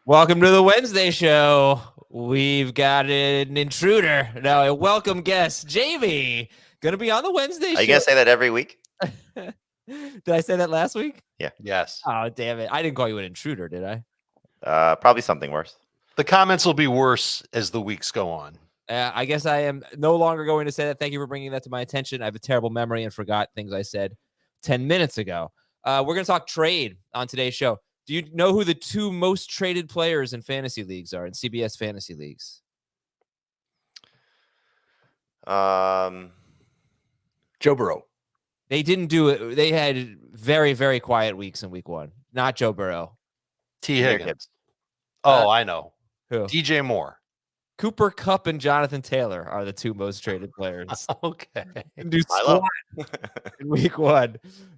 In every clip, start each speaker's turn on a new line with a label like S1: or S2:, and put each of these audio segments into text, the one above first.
S1: Welcome to the Wednesday show. We've got an intruder. No, a welcome guest, Jamie. Going to be on the Wednesday show.
S2: Are you going to say that every week?
S1: Did I say that last week?
S2: Yeah.
S3: Yes.
S1: Oh, damn it. I didn't call you an intruder, did I?
S2: Probably something worse.
S3: The comments will be worse as the weeks go on.
S1: I guess I am no longer going to say that. Thank you for bringing that to my attention. I have a terrible memory and forgot things I said 10 minutes ago. We're going to talk trade on today's show. Do you know who the two most traded players in fantasy leagues are, in CBS fantasy leagues?
S3: Joe Burrow.
S1: They didn't do it. They had very, very quiet weeks in week one. Not Joe Burrow.
S3: T. Higgins. Oh, I know.
S1: Who?
S3: DJ Moore.
S1: Cooper Kupp and Jonathan Taylor are the two most traded players.
S3: Okay.
S1: Do squat in week one.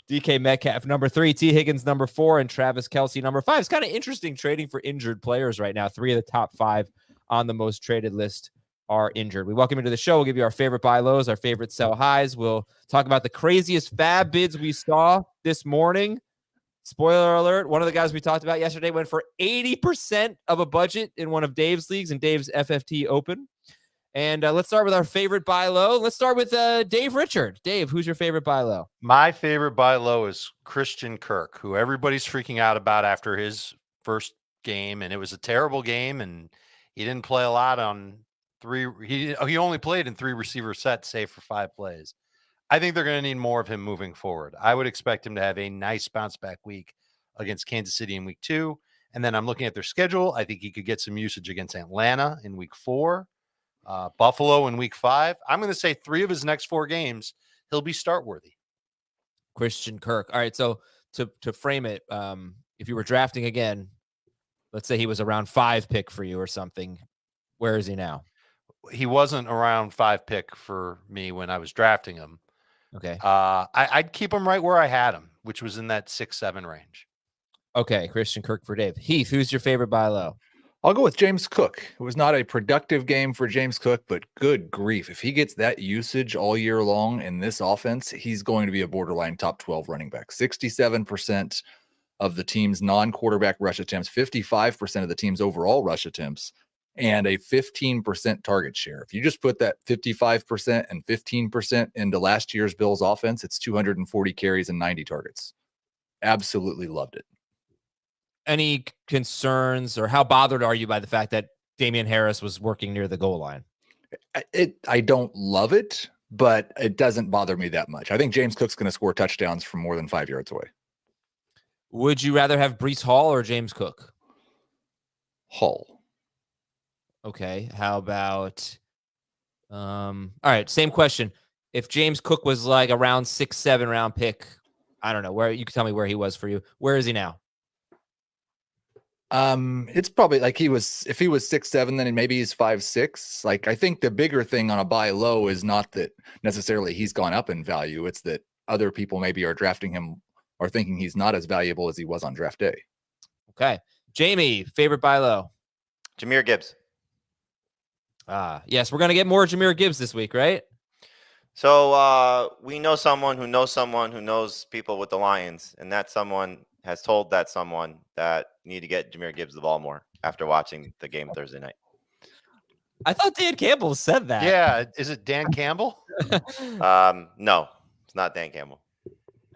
S1: DK Metcalf, number 3, T. Higgins, number 4, and Travis Kelce, number 5. It's kind of interesting trading for injured players right now. 3 of the top 5 on the most traded list are injured. We welcome you to the show. We'll give you our favorite buy lows, our favorite sell highs. We'll talk about the craziest FAAB bids we saw this morning. Spoiler alert, one of the guys we talked about yesterday went for 80% of a budget in one of Dave's leagues, in Dave's FFT Open. And let's start with our favorite buy low. Let's start with Dave Richard. Dave, who's your favorite buy low?
S3: My favorite buy low is Christian Kirk, who everybody's freaking out about after his first game. And it was a terrible game, and he didn't play a lot on 3. He only played in 3 receiver sets, save for 5 plays. I think they're going to need more of him moving forward. I would expect him to have a nice bounce back week against Kansas City in week 2. And then I'm looking at their schedule. I think he could get some usage against Atlanta in week 4, Buffalo in week 5. I'm going to say 3 of his next 4 games, he'll be start worthy.
S1: Christian Kirk. All right. So to frame it, if you were drafting again, let's say he was around 5 pick for you or something. Where is he now?
S3: He wasn't around 5 pick for me when I was drafting him.
S1: Okay.
S3: I'd keep him right where I had him, which was in that 6-7 range.
S1: Okay. Christian Kirk for Dave. Heath, who's your favorite buy low?
S4: I'll go with James Cook. It was not a productive game for James Cook, but good grief. If he gets that usage all year long in this offense, he's going to be a borderline top 12 running back. 67% of the team's non-quarterback rush attempts, 55% of the team's overall rush attempts, and a 15% target share. If you just put that 55% and 15% into last year's Bills offense, it's 240 carries and 90 targets. Absolutely loved it.
S1: Any concerns, or how bothered are you by the fact that Damian Harris was working near the goal line?
S4: I don't love it, but it doesn't bother me that much. I think James Cook's going to score touchdowns from more than 5 yards away.
S1: Would you rather have Breece Hall or James Cook?
S4: Hall.
S1: Okay. How about all right, same question. If James Cook was like a round 6-7 round pick, I don't know where, you can tell me where he was for you. Where is he now?
S4: It's probably like if he was 6'7", then maybe he's 5'6". Like, I think the bigger thing on a buy low is not that necessarily he's gone up in value. It's that other people maybe are drafting him or thinking he's not as valuable as he was on draft day.
S1: Okay. Jamie, favorite buy low?
S2: Jahmyr Gibbs.
S1: Yes, we're going to get more Jahmyr Gibbs this week, right?
S2: So we know someone who knows people with the Lions, and that someone has told that someone that you need to get Jahmyr Gibbs the ball more after watching the game Thursday night.
S1: I thought Dan Campbell said that.
S3: Yeah. Is it Dan Campbell?
S2: No, it's not Dan Campbell.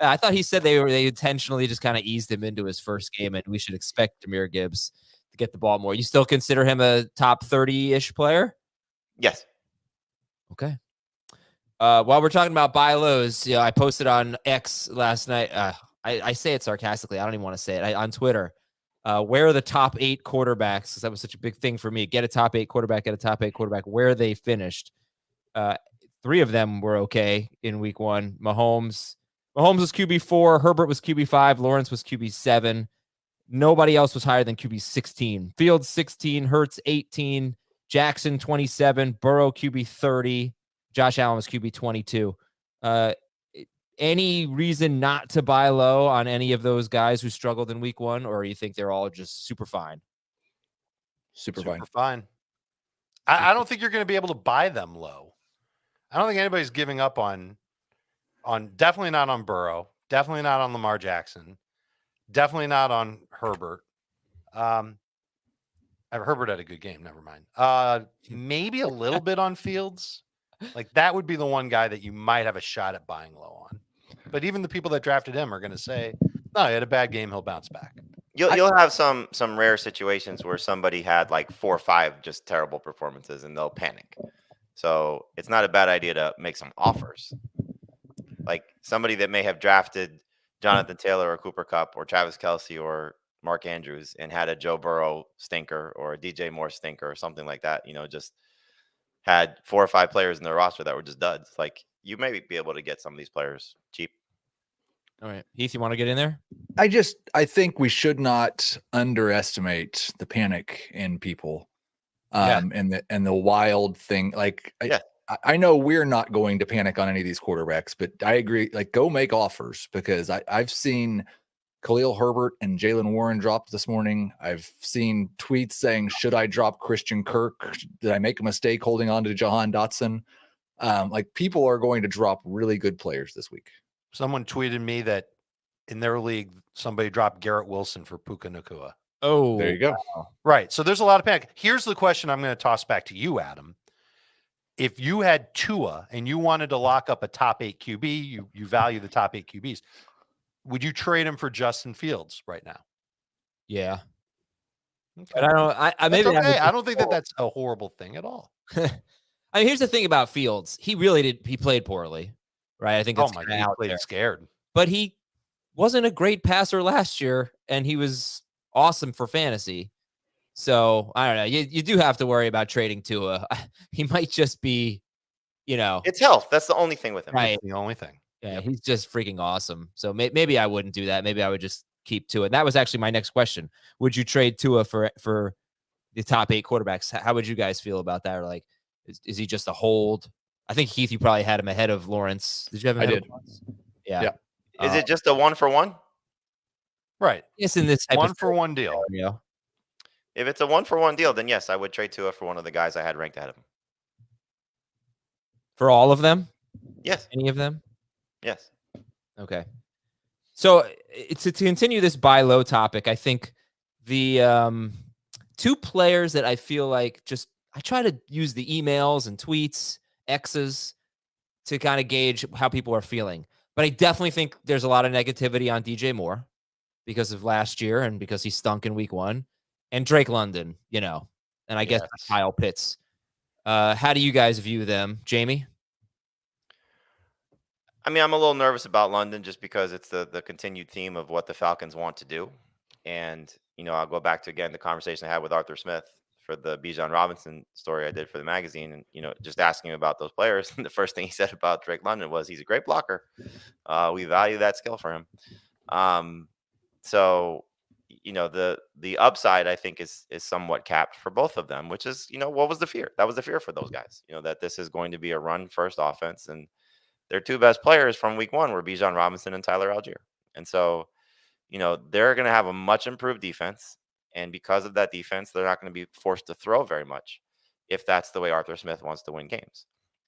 S1: I thought he said they intentionally just kind of eased him into his first game, and we should expect Jahmyr Gibbs to get the ball more. You still consider him a top 30-ish player?
S2: Yes.
S1: Okay. While we're talking about buy lows, I posted on X last night. I say it sarcastically. I don't even want to say it. On Twitter, where are the top 8 quarterbacks? Because that was such a big thing for me. Get a top 8 quarterback, where they finished. 3 of them were okay in week 1. Mahomes was QB4. Herbert was QB5. Lawrence was QB7. Nobody else was higher than QB16. Fields 16. Hurts 18. Jackson 27. Burrow QB30. Josh Allen was QB22. Any reason not to buy low on any of those guys who struggled in week 1, or you think they're all just super fine?
S4: Super
S3: fine. I don't think you're going to be able to buy them low. I don't think anybody's giving up on definitely not on Burrow, definitely not on Lamar Jackson, definitely not on Herbert. Herbert had a good game. Never mind. Maybe a little bit on Fields. Like that would be the one guy that you might have a shot at buying low on. But even the people that drafted him are going to say, no, he had a bad game. He'll bounce back.
S2: You'll have some rare situations where somebody had like 4 or 5 just terrible performances and they'll panic. So it's not a bad idea to make some offers. Like somebody that may have drafted Jonathan Taylor or Cooper Kupp or Travis Kelce or Mark Andrews and had a Joe Burrow stinker or a DJ Moore stinker or something like that, just had 4 or 5 players in their roster that were just duds. Like you may be able to get some of these players cheap.
S1: All right. Heath, you want to get in there?
S4: I think we should not underestimate the panic in people. And the wild thing. Like, I know we're not going to panic on any of these quarterbacks, but I agree. Like, go make offers because I've seen Khalil Herbert and Jalen Warren dropped this morning. I've seen tweets saying, should I drop Christian Kirk? Did I make a mistake holding on to Jahan Dotson? Like, people are going to drop really good players this week.
S3: Someone tweeted me that in their league, somebody dropped Garrett Wilson for Puka Nacua.
S1: Oh,
S4: there you go.
S1: Wow.
S3: Right. So there's a lot of panic. Here's the question I'm going to toss back to you, Adam. If you had Tua and you wanted to lock up a top 8 QB, you value the top 8 QBs, would you trade him for Justin Fields right now?
S1: Yeah.
S3: Okay.
S1: But I maybe
S3: okay. I don't think that's a horrible thing at all.
S1: I mean, here's the thing about Fields. He played poorly, right? I think that's
S3: he
S1: out
S3: played
S1: there.
S3: scared.
S1: But he wasn't a great passer last year, and he was awesome for fantasy. So I don't know. You do have to worry about trading Tua. He might just be,
S2: it's health. That's the only thing with him.
S1: Right.
S3: That's the only thing.
S1: Yeah, he's just freaking awesome. So maybe I wouldn't do that. Maybe I would just keep Tua. And that was actually my next question. Would you trade Tua for the top 8 quarterbacks? How would you guys feel about that? Or like, is he just a hold? I think Heath, you probably had him ahead of Lawrence. Did you have him ahead of Lawrence? Yeah.
S2: Is it just a 1-for-1?
S3: Right.
S1: Yes, in this type
S3: 1-for-1 deal.
S1: Scenario.
S2: If it's a 1-for-1 deal, then yes, I would trade Tua for one of the guys I had ranked ahead of him.
S1: For all of them?
S2: Yes.
S1: Any of them?
S2: Yes.
S1: Okay. So to continue this buy low topic, I think the 2 players that I feel like I try to use the emails and tweets, X's to kind of gauge how people are feeling. But I definitely think there's a lot of negativity on DJ Moore because of last year and because he stunk in week 1. And Drake London, and I guess Kyle Pitts. How do you guys view them? Jamie?
S2: I mean, I'm a little nervous about London just because it's the continued theme of what the Falcons want to do. And, I'll go back to, again, the conversation I had with Arthur Smith for the Bijan Robinson story I did for the magazine. And, just asking him about those players. And the first thing he said about Drake London was he's a great blocker. We value that skill for him. So, the upside, I think, is somewhat capped for both of them, which is, what was the fear? That was the fear for those guys, that this is going to be a run-first offense. And their 2 best players from week 1 were Bijan Robinson and Tyler Algier. And so, they're going to have a much improved defense. And because of that defense, they're not going to be forced to throw very much if that's the way Arthur Smith wants to win games.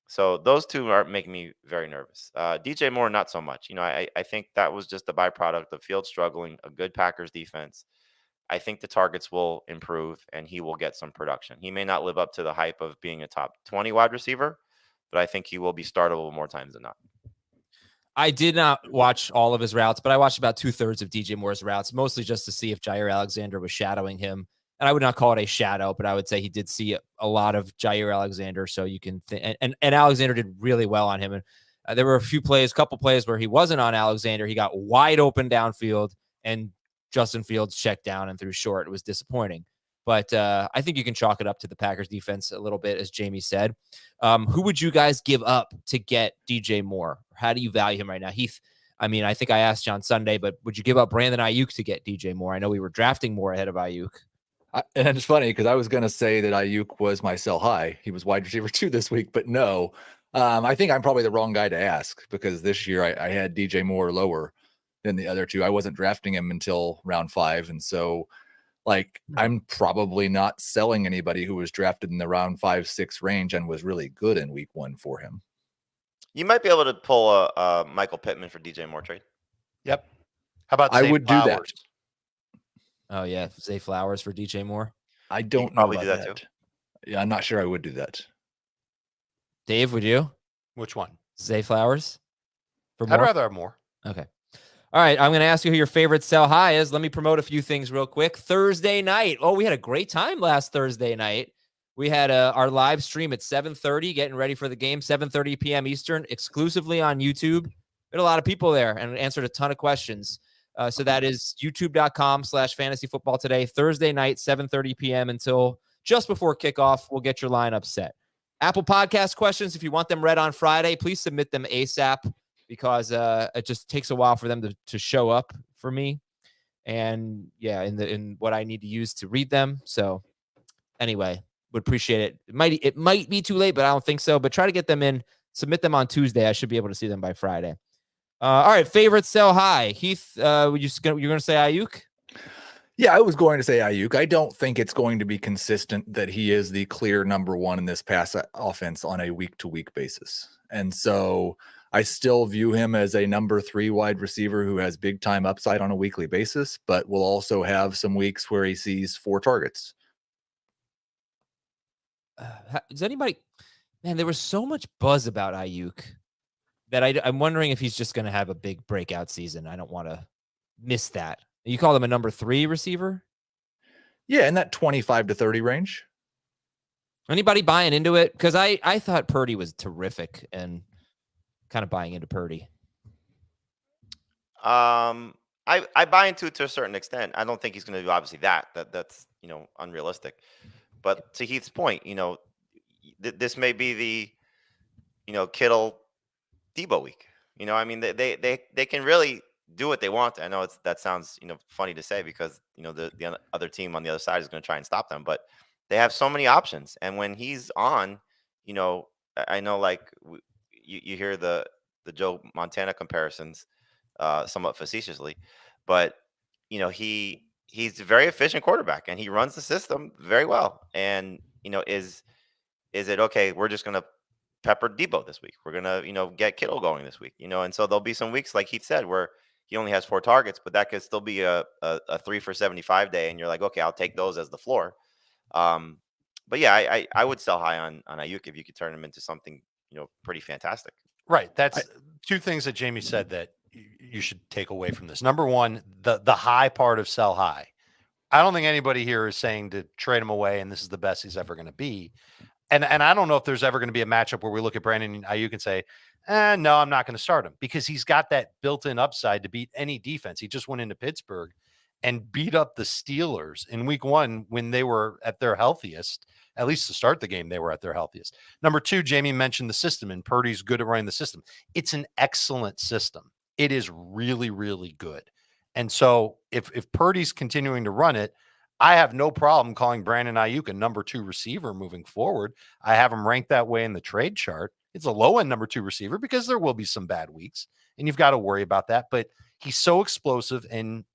S2: So those 2 are making me very nervous. DJ Moore, not so much. I think that was just a byproduct of Fields struggling, a good Packers defense. I think the targets will improve and he will get some production. He may not live up to the hype of being a top 20 wide receiver, but I think he will be startable more times than not.
S1: I did not watch all of his routes, but I watched about 2/3 of DJ Moore's routes, mostly just to see if Jair Alexander was shadowing him. And I would not call it a shadow, but I would say he did see a lot of Jair Alexander. So you can and Alexander did really well on him. And there were a couple plays where he wasn't on Alexander. He got wide open downfield and Justin Fields checked down and threw short. It was disappointing. But I think you can chalk it up to the Packers defense a little bit, as Jamie said. Who would you guys give up to get DJ Moore? How do you value him right now? Heath, I mean, I think I asked you on Sunday, but would you give up Brandon Ayuk to get DJ Moore? I know we were drafting Moore ahead of Ayuk.
S4: And it's funny because I was going to say that Ayuk was my sell high. He was wide receiver 2 this week, but no. I think I'm probably the wrong guy to ask because this year I had DJ Moore lower than the other 2. I wasn't drafting him until round 5. And so, I'm probably not selling anybody who was drafted in the round 5-6 range and was really good in week 1 for him.
S2: You might be able to pull a Michael Pittman for DJ Moore trade.
S3: Yep. How about
S4: I would do that.
S1: Oh, yeah. Zay Flowers for DJ Moore.
S4: I don't know
S2: probably
S4: about
S2: do that
S4: that.
S2: too.
S4: Yeah, I'm not sure I would do that.
S1: Dave, would you?
S3: Which one?
S1: Zay Flowers? For
S3: I'd
S1: more?
S3: rather have more.
S1: Okay. All right. I'm going to ask you who your favorite sell high is. Let me promote a few things real quick. Thursday night. Oh, we had a great time last Thursday night. We had our live stream at 7:30, getting ready for the game, 7:30 p.m. Eastern, exclusively on YouTube. We had a lot of people there and answered a ton of questions. So that is youtube.com/fantasy football today, Thursday night, 7:30 p.m. until just before kickoff. We'll get your lineup set. Apple Podcast questions, if you want them read on Friday, please submit them ASAP because it just takes a while for them to show up for me. And yeah, in what I need to use to read them. So anyway, would appreciate it. It might be too late, but I don't think so. But try to get them in, submit them on Tuesday. I should be able to see them by Friday. All right, favorite sell high. Heath, you're going to say Ayuk?
S4: Yeah, I was going to say Ayuk. I don't think it's going to be consistent that he is the clear number one in this pass offense on a week-to-week basis. And so I still view him as a number 3 wide receiver who has big time upside on a weekly basis, but will also have some weeks where he sees 4 targets.
S1: Does anybody, man, there was so much buzz about Ayuk that I'm wondering if he's just going to have a big breakout season. I don't want to miss that. You call him a number 3 receiver?
S4: Yeah, in that 25 to 30 range.
S1: Anybody buying into it? Because I thought Purdy was terrific and kind of buying into Purdy.
S2: I buy into it to a certain extent. I don't think he's going to do obviously that's unrealistic. But to Heath's point, this may be the Kittle Debo week. I mean they can really do what they want. I know that sounds funny to say because the other team on the other side is going to try and stop them, but they have so many options. And when he's on, I know like you hear the Joe Montana comparisons somewhat facetiously, but he's a very efficient quarterback and he runs the system very well. And is it okay? We're just going to pepper Debo this week. We're gonna, get Kittle going this week. And so there'll be some weeks, like Heath said, where he only has 4 targets, but that could still be a 3 for 75 day, and you're like, okay, I'll take those as the floor. But yeah, I would sell high on Ayuk if you could turn him into something pretty fantastic.
S3: Right. That's 2 things that Jamie said that you should take away from this. Number one, the high part of sell high. I don't think anybody here is saying to trade him away and this is the best he's ever going to be. And I don't know if there's ever going to be a matchup where we look at Brandon Ayuk and say, no, I'm not going to start him because he's got that built-in upside to beat any defense. He just went into Pittsburgh and beat up the Steelers in week 1 when they were at their healthiest. At least to start the game, they were at their healthiest. Number 2, Jamie mentioned the system, and Purdy's good at running the system. It's an excellent system. It is really, really good. And so if Purdy's continuing to run it, I have no problem calling Brandon Ayuk a number 2 receiver moving forward. I have him ranked that way in the trade chart. It's a low-end number 2 receiver because there will be some bad weeks, and you've got to worry about that. But he's so explosive, and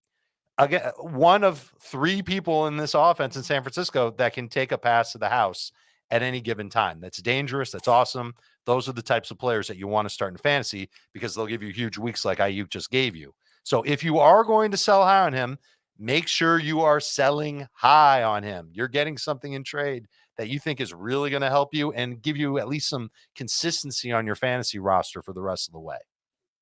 S3: again, one of 3 people in this offense in San Francisco that can take a pass to the house at any given time. That's dangerous. That's awesome. Those are the types of players that you want to start in fantasy because they'll give you huge weeks like Ayuk just gave you. So if you are going to sell high on him, make sure you are selling high on him. You're getting something in trade that you think is really going to help you and give you at least some consistency on your fantasy roster for the rest of the way.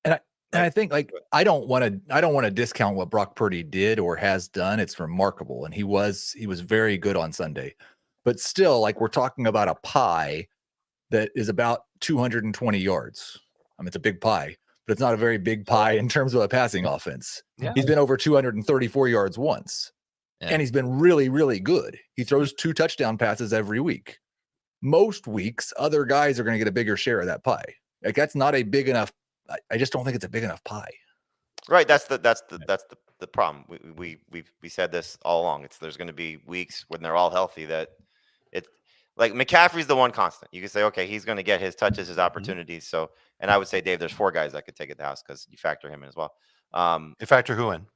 S4: And I think I don't want to discount what Brock Purdy did or has done. It's remarkable. And he was very good on Sunday. But still, we're talking about a pie that is about 220 yards. I mean, it's a big pie, but it's not a very big pie in terms of a passing offense.
S3: Yeah.
S4: He's been over 234 yards once, and he's been really, really good. He throws 2 touchdown passes every week. Most weeks, other guys are going to get a bigger share of that pie. That's not a big enough. I just don't think it's a big enough pie.
S2: Right. That's the problem. We said this all along. There's going to be weeks when they're all healthy that it's like McCaffrey's the one constant. You can say, okay, he's going to get his touches, his opportunities. So, and I would say, Dave, there's 4 guys that could take it to the house because you factor him in as well.
S3: You factor who in?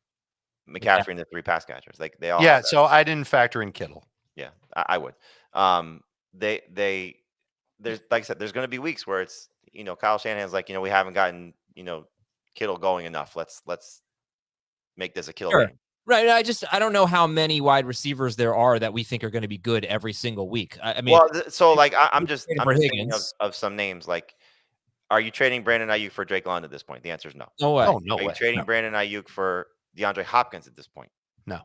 S2: McCaffrey and the 3 pass catchers. They all.
S3: Yeah. So I didn't factor in Kittle.
S2: Yeah, I would. There's like I said, there's going to be weeks where it's Kyle Shanahan's like we haven't gotten Kittle going enough. Let's make this a Kittle game.
S1: Right. I don't know how many wide receivers there are that we think are going to be good every single week. I mean,
S2: Well, so like I'm just
S1: trading for
S2: thinking
S1: Higgins.
S2: of some names. Like, are you trading Brandon Ayuk for Drake London at this point? The answer is no.
S1: No way.
S3: Oh, no
S2: Are you
S3: way.
S2: trading
S4: No.
S2: Brandon Ayuk for DeAndre Hopkins at this point?
S3: No.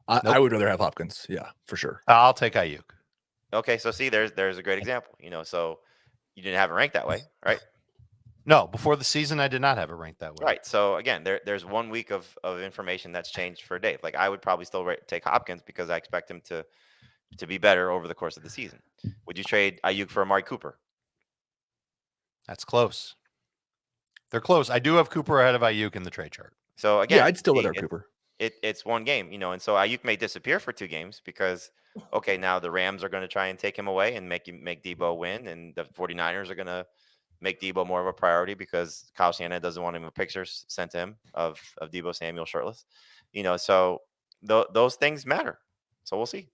S4: I
S3: Nope.
S4: would rather have Hopkins. Yeah, for sure.
S3: I'll take Ayuk.
S2: Okay, so see, there's a great example. So you didn't have it ranked that way, right?
S3: No, before the season, I did not have it ranked that way.
S2: Right. So again, there's 1 week of information that's changed for Dave. Like I would probably still take Hopkins because I expect him to be better over the course of the season. Would you trade Ayuk for Amari Cooper?
S3: That's close. They're close. I do have Cooper ahead of Ayuk in the trade chart.
S2: So again,
S4: Yeah, I'd still let Cooper.
S2: It's one game, and so Ayuk may disappear for 2 games because okay, now the Rams are going to try and take him away and make Debo win, and the 49ers are going to make Debo more of a priority because Kyle Shanahan doesn't want him pictures sent to him of Debo Samuel shirtless. So those things matter. So we'll see.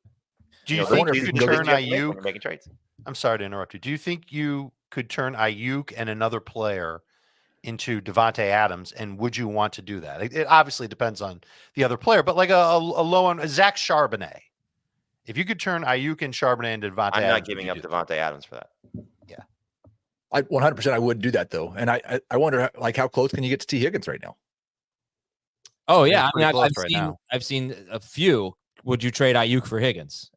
S3: Do you
S2: those
S3: think
S4: wonder
S3: you
S4: if
S3: could
S4: you can go
S3: turn
S2: decisions you have to make when
S3: Ayuk?
S2: you're making trades?
S3: I'm sorry to interrupt you. Do you think you could turn Ayuk and another player into Devontae Adams, and would you want to do that? It obviously depends on the other player, but like a low on Zach Charbonnet. If you could turn Ayuk and Charbonnet into Devontae
S2: I'm
S3: Adams,
S2: not giving up Devontae Adams for that.
S4: I 100% I would do that though, and I wonder like how close can you get to T Higgins right now?
S1: Oh
S3: It's
S1: yeah, I
S3: pretty
S1: mean,
S3: close right now.
S1: I've seen a few. Would you trade Ayuk for Higgins?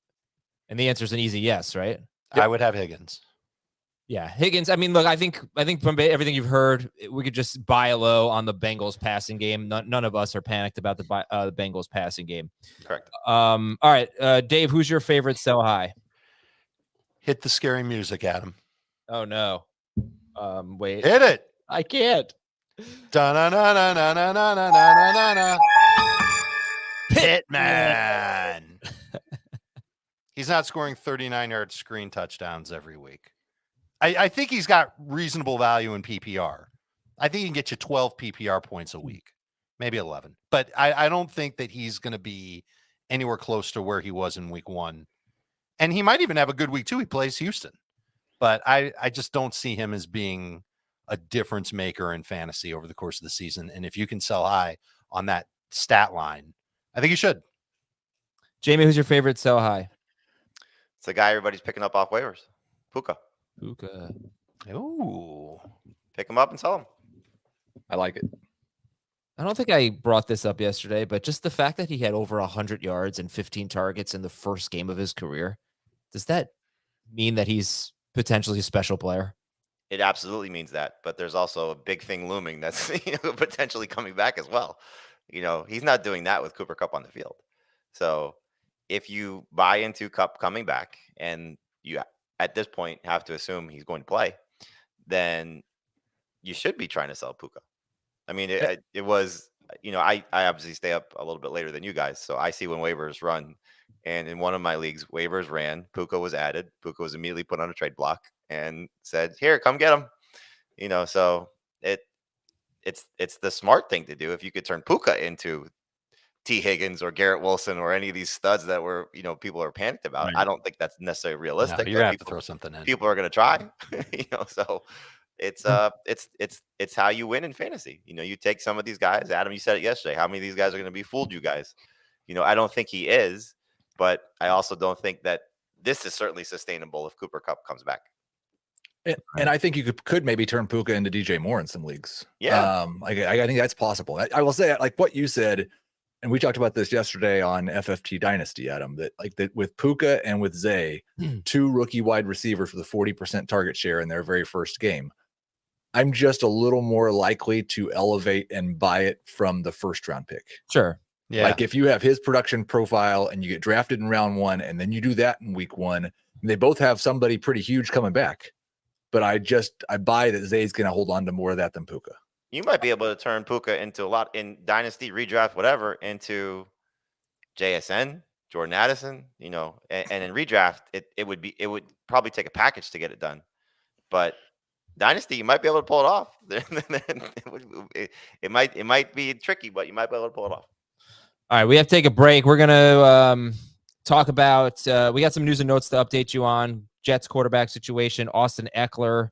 S1: And the answer is an easy yes, right?
S3: I would have Higgins.
S1: Yeah, Higgins. I mean, look, I think from everything you've heard, we could just buy low on the Bengals passing game. None of us are panicked about the Bengals passing game.
S2: Correct.
S1: All right, Dave, who's your favorite sell high?
S3: Hit the scary music, Adam.
S1: Oh no. Wait,
S3: Hit it.
S1: I can't.
S3: Da-na-na-na-na-na-na-na-na-na. Hitman. He's not scoring 39-yard screen touchdowns every week. I think he's got reasonable value in PPR. I think he can get you 12 PPR points a week, maybe 11. But I don't think that he's going to be anywhere close to where he was in week 1. And he might even have a good week 2. He plays Houston. But I just don't see him as being a difference maker in fantasy over the course of the season. And if you can sell high on that stat line, I think you should.
S1: Jamie, who's your favorite sell high?
S2: It's the guy everybody's picking up off waivers. Puka.
S3: Ooh.
S2: Pick him up and sell him.
S4: I like it.
S1: I don't think I brought this up yesterday, but just the fact that he had over 100 yards and 15 targets in the first game of his career, does that mean that he's potentially a special player?
S2: It absolutely means that, but there's also a big thing looming that's potentially coming back as well. He's not doing that with Cooper Kupp on the field. So if you buy into Kupp coming back and you at this point have to assume he's going to play, then you should be trying to sell Puka. I mean, it was, I obviously stay up a little bit later than you guys. So I see when waivers run, and in one of my leagues, waivers ran, Puka was added. Puka was immediately put on a trade block and said, here, come get him. So it's the smart thing to do. If you could turn Puka into T Higgins or Garrett Wilson or any of these studs that were, people are panicked about.
S3: Right.
S2: I don't think that's necessarily realistic.
S3: No, you're gonna have to throw something in.
S2: People are going to try, so it's how you win in fantasy. You take some of these guys. Adam, you said it yesterday. How many of these guys are going to be fooled, you guys? I don't think he is, but I also don't think that this is certainly sustainable if Cooper Kupp comes back.
S4: And I think you could maybe turn Puka into DJ Moore in some leagues.
S2: Yeah.
S4: I think that's possible. I will say, like what you said, and we talked about this yesterday on FFT Dynasty, Adam, that with Puka and with Zay, 2 rookie wide receivers with a 40% target share in their very first game, I'm just a little more likely to elevate and buy it from the first round pick.
S1: Sure.
S3: Yeah.
S4: Like if you have his production profile and you get drafted in round 1 and then you do that in week 1, and they both have somebody pretty huge coming back. But I buy that Zay's going to hold on to more of that than Puka.
S2: You might be able to turn Puka into a lot in Dynasty, redraft, whatever, into JSN, Jordan Addison, and in redraft, it would probably take a package to get it done. But Dynasty, you might be able to pull it off. It might be tricky, but you might be able to pull it off.
S1: All right, we have to take a break. We're gonna talk about we got some news and notes to update you on Jets quarterback situation. Austin Eckler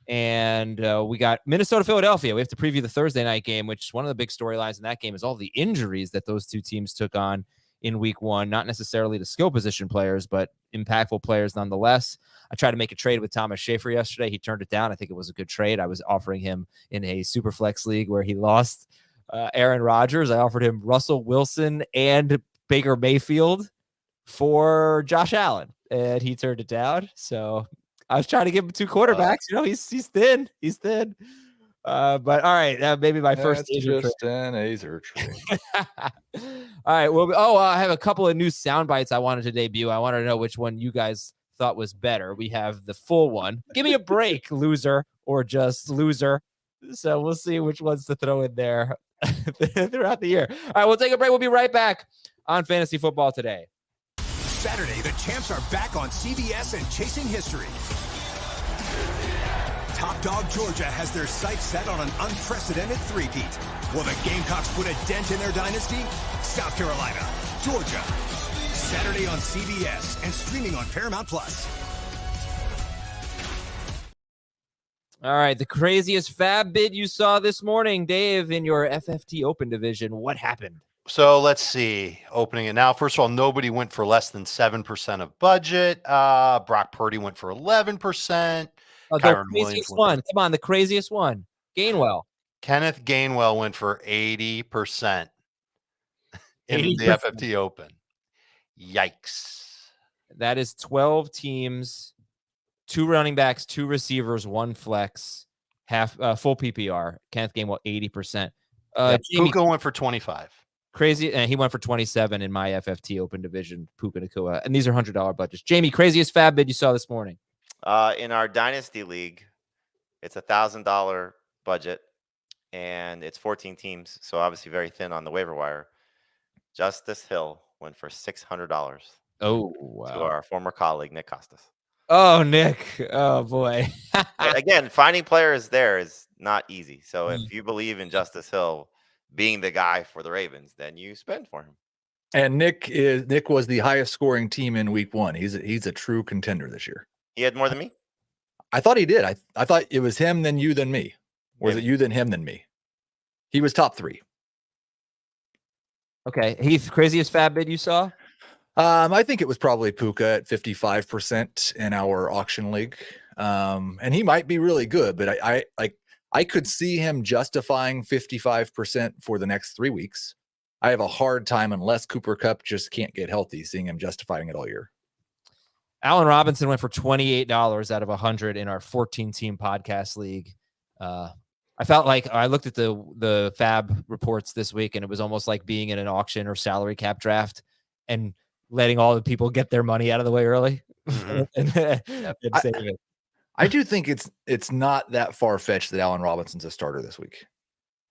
S1: And we got Minnesota, Philadelphia. We have to preview the Thursday night game, which one of the big storylines in that game is all the injuries that those two teams took on in week 1. Not necessarily the skill position players, but impactful players nonetheless. I tried to make a trade with Thomas Schaefer yesterday. He turned it down. I think it was a good trade. I was offering him in a Superflex league where he lost Aaron Rodgers. I offered him Russell Wilson and Baker Mayfield for Josh Allen, and he turned it down. So I was trying to give him 2 quarterbacks. He's thin. He's thin. But all right, maybe my first Azer
S4: just an Azer trade.
S1: All right. Well, I have a couple of new sound bites I wanted to debut. I wanted to know which one you guys thought was better. We have the full one. Give me a break, loser, or just loser. So we'll see which ones to throw in there throughout the year. All right, we'll take a break. We'll be right back on Fantasy Football Today.
S5: Saturday, the champs are back on CBS and chasing history. Top dog Georgia has their sights set on an unprecedented three-peat. Will the Gamecocks put a dent in their dynasty? South Carolina, Georgia. Saturday on CBS and streaming on Paramount Plus.
S1: All right, the craziest FAAB bid you saw this morning, Dave, in your FFT Open division. What happened?
S3: So let's see. Opening it now. First of all, nobody went for less than 7% of budget. Brock Purdy went for 11%.
S1: The craziest one. Come on, the craziest one. Gainwell.
S3: Kenneth Gainwell went for 80% in
S1: 80%.
S3: the FFT Open. Yikes.
S1: That is 12 teams, 2 running backs, 2 receivers, 1 flex, full PPR. Kenneth Gainwell, 80%.
S3: Puka went for 25.
S1: Crazy, and he went for 27 in my FFT Open division. Puka Nacua, and these are $100 budgets. Jamie, craziest FAAB bid you saw this morning?
S2: In our Dynasty League, it's $1,000 budget, and it's 14 teams, so obviously very thin on the waiver wire. Justice Hill went for $600.
S1: Oh, wow.
S2: To our former colleague, Nick Costas.
S1: Oh, Nick. Oh, boy.
S2: Again, finding players there is not easy. So if you believe in Justice Hill being the guy for the Ravens, then you spend for him.
S4: And Nick was the highest scoring team in week 1. He's a true contender this year.
S2: He had more than me?
S4: I thought he did. I thought it was him, then you, then me. Or was it you, then him, then me? He was top 3.
S1: Okay. Heath, craziest FAAB bid you saw?
S4: I think it was probably Puka at 55% in our auction league. And he might be really good, but I could see him justifying 55% for the next 3 weeks. I have a hard time, unless Cooper Kupp just can't get healthy, seeing him justifying it all year.
S1: Allen Robinson went for $28 out of 100 in our 14-team podcast league. I felt like I looked at the FAAB reports this week, and it was almost like being in an auction or salary cap draft and letting all the people get their money out of the way early.
S4: Mm-hmm. I do think it's not that far-fetched that Allen Robinson's a starter this week.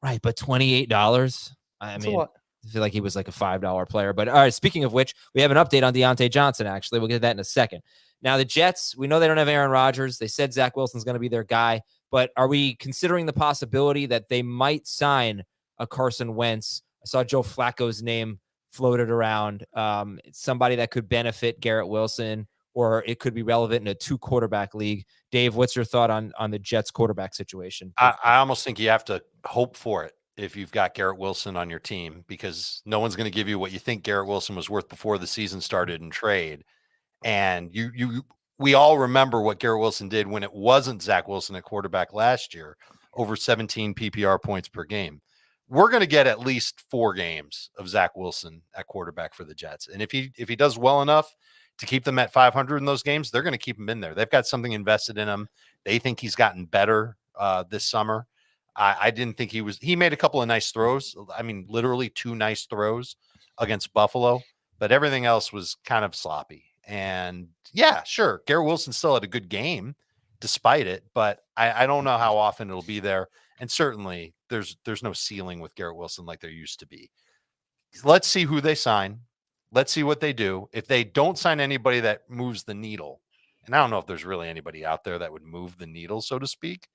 S1: Right, but $28? I mean, I feel like he was like a $5 player. But all right, speaking of which, we have an update on Deontay Johnson, actually. We'll get to that in a second. Now, the Jets, we know they don't have Aaron Rodgers. They said Zach Wilson's going to be their guy. But are we considering the possibility that they might sign a Carson Wentz? I saw Joe Flacco's name floated around. It's somebody that could benefit Garrett Wilson, or it could be relevant in a 2-quarterback league. Dave, what's your thought on the Jets quarterback situation?
S3: I almost think you have to hope for it if you've got Garrett Wilson on your team, because no one's going to give you what you think Garrett Wilson was worth before the season started in trade. And we all remember what Garrett Wilson did when it wasn't Zach Wilson at quarterback last year, over 17 PPR points per game. We're going to get at least 4 games of Zach Wilson at quarterback for the Jets. And if he does well enough to keep them at 500 in those games, they're going to keep him in there. They've got something invested in him. They think he's gotten better this summer. I didn't think he made a couple of nice throws. I mean, literally 2 nice throws against Buffalo, but everything else was kind of sloppy. And yeah, sure, Garrett Wilson still had a good game despite it, but I don't know how often it'll be there. And certainly there's no ceiling with Garrett Wilson like there used to be. Let's see who they sign. Let's see what they do. If they don't sign anybody that moves the needle, and I don't know if there's really anybody out there that would move the needle, so to speak,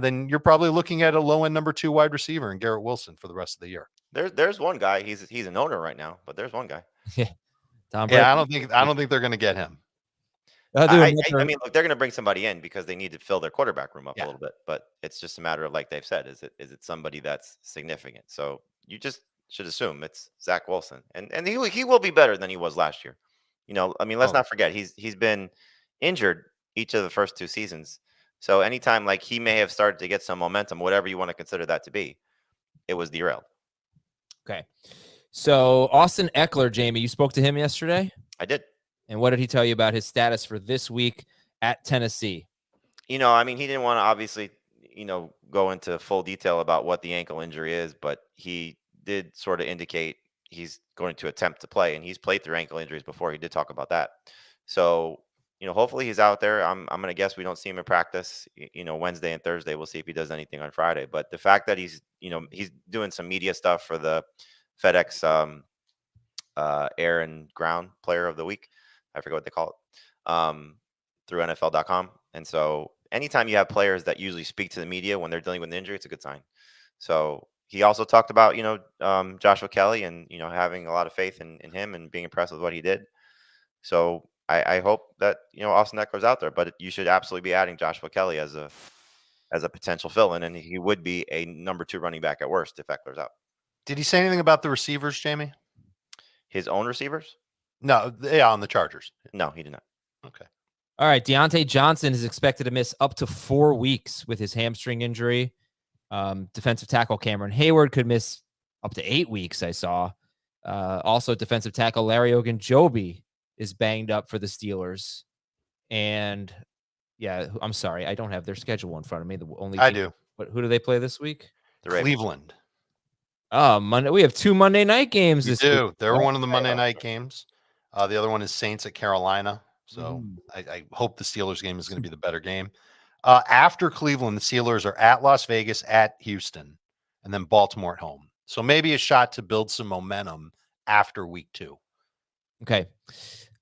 S3: then you're probably looking at a low-end number 2 wide receiver in Garrett Wilson for the rest of the year.
S2: There's one guy. He's an owner right now, but there's one guy.
S1: Tom
S3: Yeah, I don't think they're going to get him.
S2: I mean, look, they're going to bring somebody in because they need to fill their quarterback room up a
S3: Yeah.
S2: little bit. But it's just a matter of, like they've said, is it somebody that's significant? So you just should assume it's Zach Wilson, and he will be better than he was last year. I mean, let's
S3: Oh.
S2: not forget he's been injured each of the first 2 seasons. So anytime like he may have started to get some momentum, whatever you want to consider that to be, it was derailed.
S1: Okay. So Austin Eckler, Jamie, you spoke to him yesterday?
S2: I did.
S1: And what did he tell you about his status for this week at Tennessee?
S2: I mean, he didn't want to obviously, go into full detail about what the ankle injury is, but he did sort of indicate he's going to attempt to play, and he's played through ankle injuries before. He did talk about that. So, hopefully he's out there. I'm going to guess we don't see him in practice, Wednesday and Thursday. We'll see if he does anything on Friday. But the fact that he's doing some media stuff for the FedEx Air and Ground Player of the Week. I forget what they call it. Through NFL.com. And so anytime you have players that usually speak to the media when they're dealing with an injury, it's a good sign. So he also talked about, Joshua Kelly and, having a lot of faith in him and being impressed with what he did. So I hope that, Austin Eckler's out there, but you should absolutely be adding Joshua Kelly as a potential fill-in, and he would be a number 2 running back at worst if Eckler's out.
S3: Did he say anything about the receivers, Jamie?
S2: His own receivers?
S3: No, yeah, on the Chargers.
S2: No, he did not.
S3: Okay.
S1: All right. Deontay Johnson is expected to miss up to 4 weeks with his hamstring injury. Defensive tackle Cameron Hayward could miss up to 8 weeks, I saw. Also, defensive tackle Larry Ogunjobi is banged up for the Steelers. And, yeah, I'm sorry. I don't have their schedule in front of me.
S3: I do.
S1: Who do they play this week?
S2: The Ravens.
S3: Cleveland.
S1: Oh, Monday. We have 2 Monday night games
S3: We
S1: this
S3: do.
S1: week.
S3: They're one of the Monday night games. The other one is Saints at Carolina. So
S1: Mm.
S3: I hope the Steelers game is going to be the better game. After Cleveland, the Steelers are at Las Vegas, at Houston, and then Baltimore at home. So maybe a shot to build some momentum after week 2.
S1: Okay.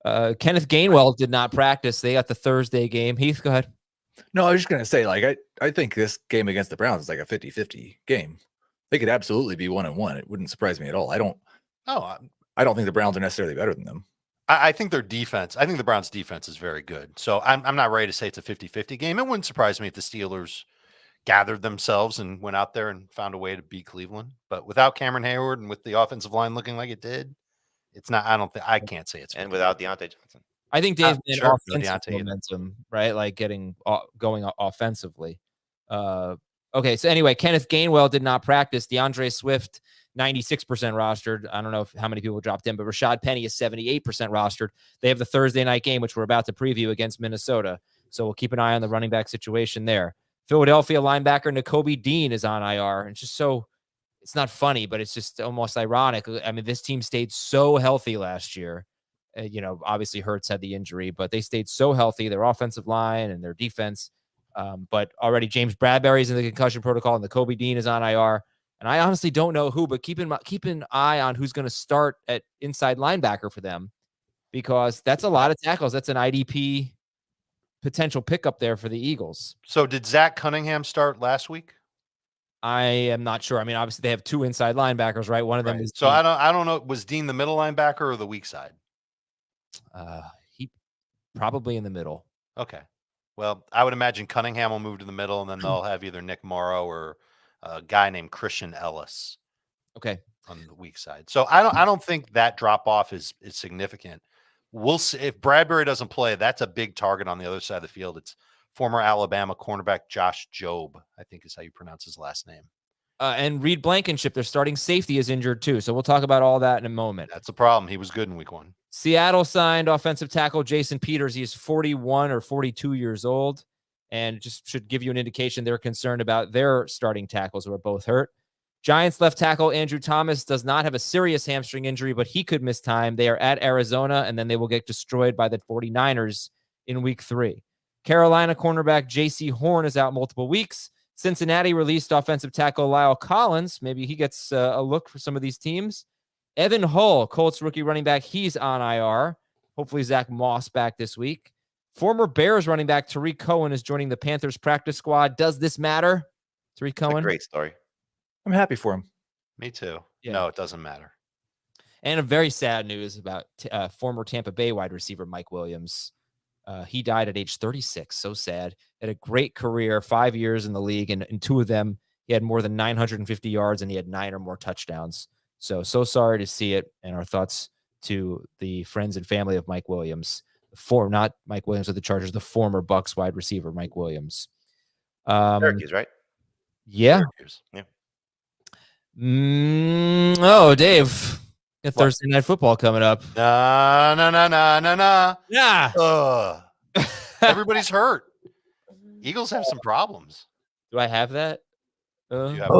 S1: Kenneth Gainwell did not practice. They got the Thursday game. Heath, go ahead.
S4: No, I was just going to say, like, I think this game against the Browns is like a 50-50 game. They could absolutely be 1-1. It wouldn't surprise me at all. I don't think the Browns are necessarily better than them.
S3: I think their defense, I think the Browns defense is very good. So I'm not ready to say it's a 50-50 game. It wouldn't surprise me if the Steelers gathered themselves and went out there and found a way to beat Cleveland. But without Cameron Hayward and with the offensive line looking like it did, it's not, I can't say it's 50-50.
S2: And without Deontay Johnson.
S1: I think Dave meant
S3: sure, no
S1: offensive
S3: Deontay either.
S1: momentum, right? Like going offensively. Okay, so anyway, Kenneth Gainwell did not practice. DeAndre Swift, 96% rostered. I don't know how many people dropped in, but Rashad Penny is 78% rostered. They have the Thursday night game, which we're about to preview against Minnesota. So we'll keep an eye on the running back situation there. Philadelphia linebacker Nakobe Dean is on IR. And it's not funny, but it's just almost ironic. I mean, this team stayed so healthy last year. Obviously Hurts had the injury, but they stayed so healthy, their offensive line and their defense. But already James Bradbury's in the concussion protocol and Nakobe Dean is on IR. And I honestly don't know who, but keep an eye on who's going to start at inside linebacker for them, because that's a lot of tackles. That's an IDP potential pickup there for the Eagles.
S3: So did Zach Cunningham start last week?
S1: I am not sure. I mean, obviously they have 2 inside linebackers, right? One of them is
S3: so I don't know. Was Dean the middle linebacker or the weak side?
S1: He probably in the middle.
S3: Okay. Well, I would imagine Cunningham will move to the middle, and then they'll have either Nick Morrow or a guy named Christian Ellis.
S1: Okay.
S3: On the weak side. So I don't think that drop off is significant. We'll see if Bradbury doesn't play. That's a big target on the other side of the field. It's former Alabama cornerback Josh Jobe, I think is how you pronounce his last name.
S1: And Reed Blankenship, their starting safety, is injured too. So we'll talk about all that in a moment.
S3: That's a problem. He was good in week 1.
S1: Seattle signed offensive tackle Jason Peters. He is 41 or 42 years old, and just should give you an indication they're concerned about their starting tackles who are both hurt. Giants left tackle Andrew Thomas does not have a serious hamstring injury, but he could miss time. They are at Arizona, and then they will get destroyed by the 49ers in week 3. Carolina cornerback J.C. Horn is out multiple weeks. Cincinnati released offensive tackle Lyle Collins. Maybe he gets a look for some of these teams. Evan Hull, Colts rookie running back, he's on IR. Hopefully Zach Moss back this week. Former Bears running back Tariq Cohen is joining the Panthers practice squad. Does this matter? Tariq Cohen?
S2: It's a great story.
S4: I'm happy for him.
S3: Me too.
S1: Yeah.
S3: No, it doesn't matter.
S1: And a very sad news about former Tampa Bay wide receiver Mike Williams. He died at age 36. So sad. Had a great career, 5 years in the league, and in 2 of them, he had more than 950 yards and he had 9 or more touchdowns. So sorry to see it. And our thoughts to the friends and family of Mike Williams, not Mike Williams of the Chargers, the former Bucs wide receiver, Mike Williams.
S2: Syracuse, right?
S1: Yeah.
S3: Syracuse.
S2: Yeah.
S1: Oh, Dave. Got Thursday Night Football coming up.
S3: Nah.
S1: Yeah.
S3: Everybody's hurt. Eagles have some problems.
S1: Do I have that?
S3: You have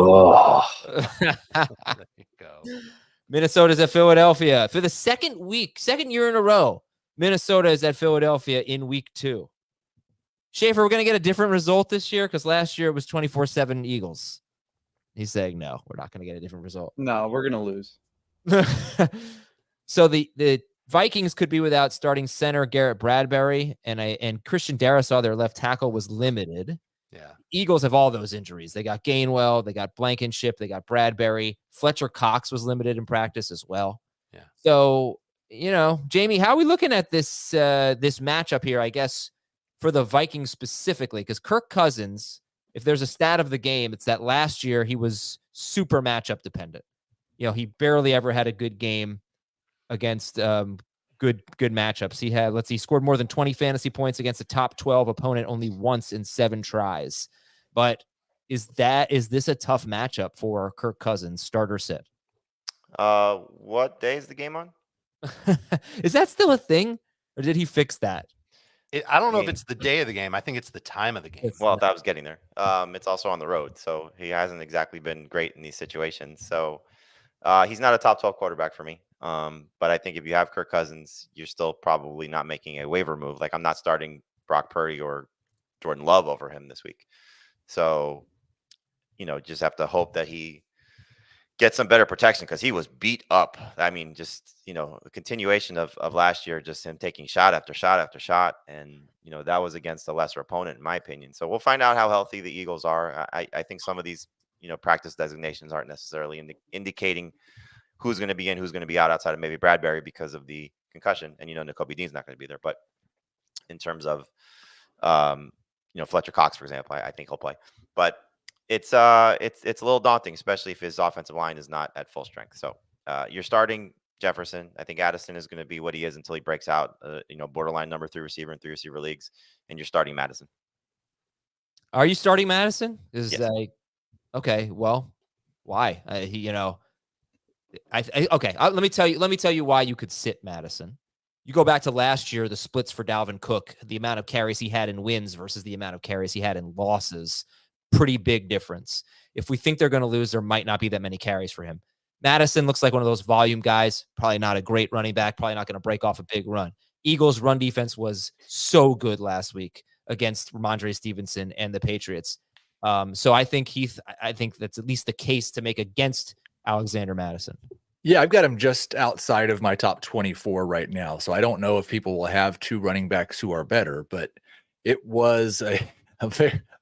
S1: There
S3: you go.
S1: Minnesota's at Philadelphia for the second year in a row. Minnesota is at Philadelphia in week 2. Schaefer, we're going to get a different result this year because last year it was 24-7 Eagles. He's saying, no, we're not going to get a different result.
S6: No, we're going to lose.
S1: So the Vikings could be without starting center Garrett Bradbury and Christian Darrisaw, their left tackle, was limited.
S3: Yeah.
S1: Eagles have all those injuries. They got Gainwell, they got Blankenship, they got Bradbury. Fletcher Cox was limited in practice as well.
S3: Yeah.
S1: So, Jamie, how are we looking at this this matchup here, I guess, for the Vikings specifically? Because Kirk Cousins, if there's a stat of the game, it's that last year he was super matchup dependent. He barely ever had a good game against good matchups. He scored more than 20 fantasy points against a top 12 opponent only once in 7 tries. But is this a tough matchup for Kirk Cousins, starter sit?
S2: What day is the game on?
S1: Is that still a thing, or did he fix that?
S3: I don't know if it's the day of the game. I think it's the time of the game.
S2: Well, that was getting there. It's also on the road, so he hasn't exactly been great in these situations. So he's not a top 12 quarterback for me. But I think if you have Kirk Cousins, you're still probably not making a waiver move. Like, I'm not starting Brock Purdy or Jordan Love over him this week. So, just have to hope that he gets some better protection because he was beat up. I mean, just, a continuation of last year, just him taking shot after shot after shot. And, that was against a lesser opponent, in my opinion. So we'll find out how healthy the Eagles are. I think some of these, practice designations aren't necessarily indicating who's going to be in, who's going to be out outside of maybe Bradbury because of the concussion. And, Nakobe Dean's not going to be there. But in terms of, Fletcher Cox, for example, I think he'll play. But it's a little daunting, especially if his offensive line is not at full strength. So you're starting Jefferson. I think Addison is going to be what he is until he breaks out, borderline number 3 receiver in 3 receiver leagues. And you're starting Madison.
S1: Are you starting Madison?
S2: Yes.
S1: Okay. Well, why? Let me tell you why you could sit Madison. You go back to last year, the splits for Dalvin Cook, the amount of carries he had in wins versus the amount of carries he had in losses, pretty big difference. If we think they're going to lose, there might not be that many carries for him. Madison looks like one of those volume guys, probably not a great running back, probably not going to break off a big run. Eagles' run defense was so good last week against Ramondre Stevenson and the Patriots. So I think I think that's at least the case to make against Alexander Madison.
S4: Yeah, I've got him just outside of my top 24 right now. So I don't know if people will have 2 running backs who are better, but it was a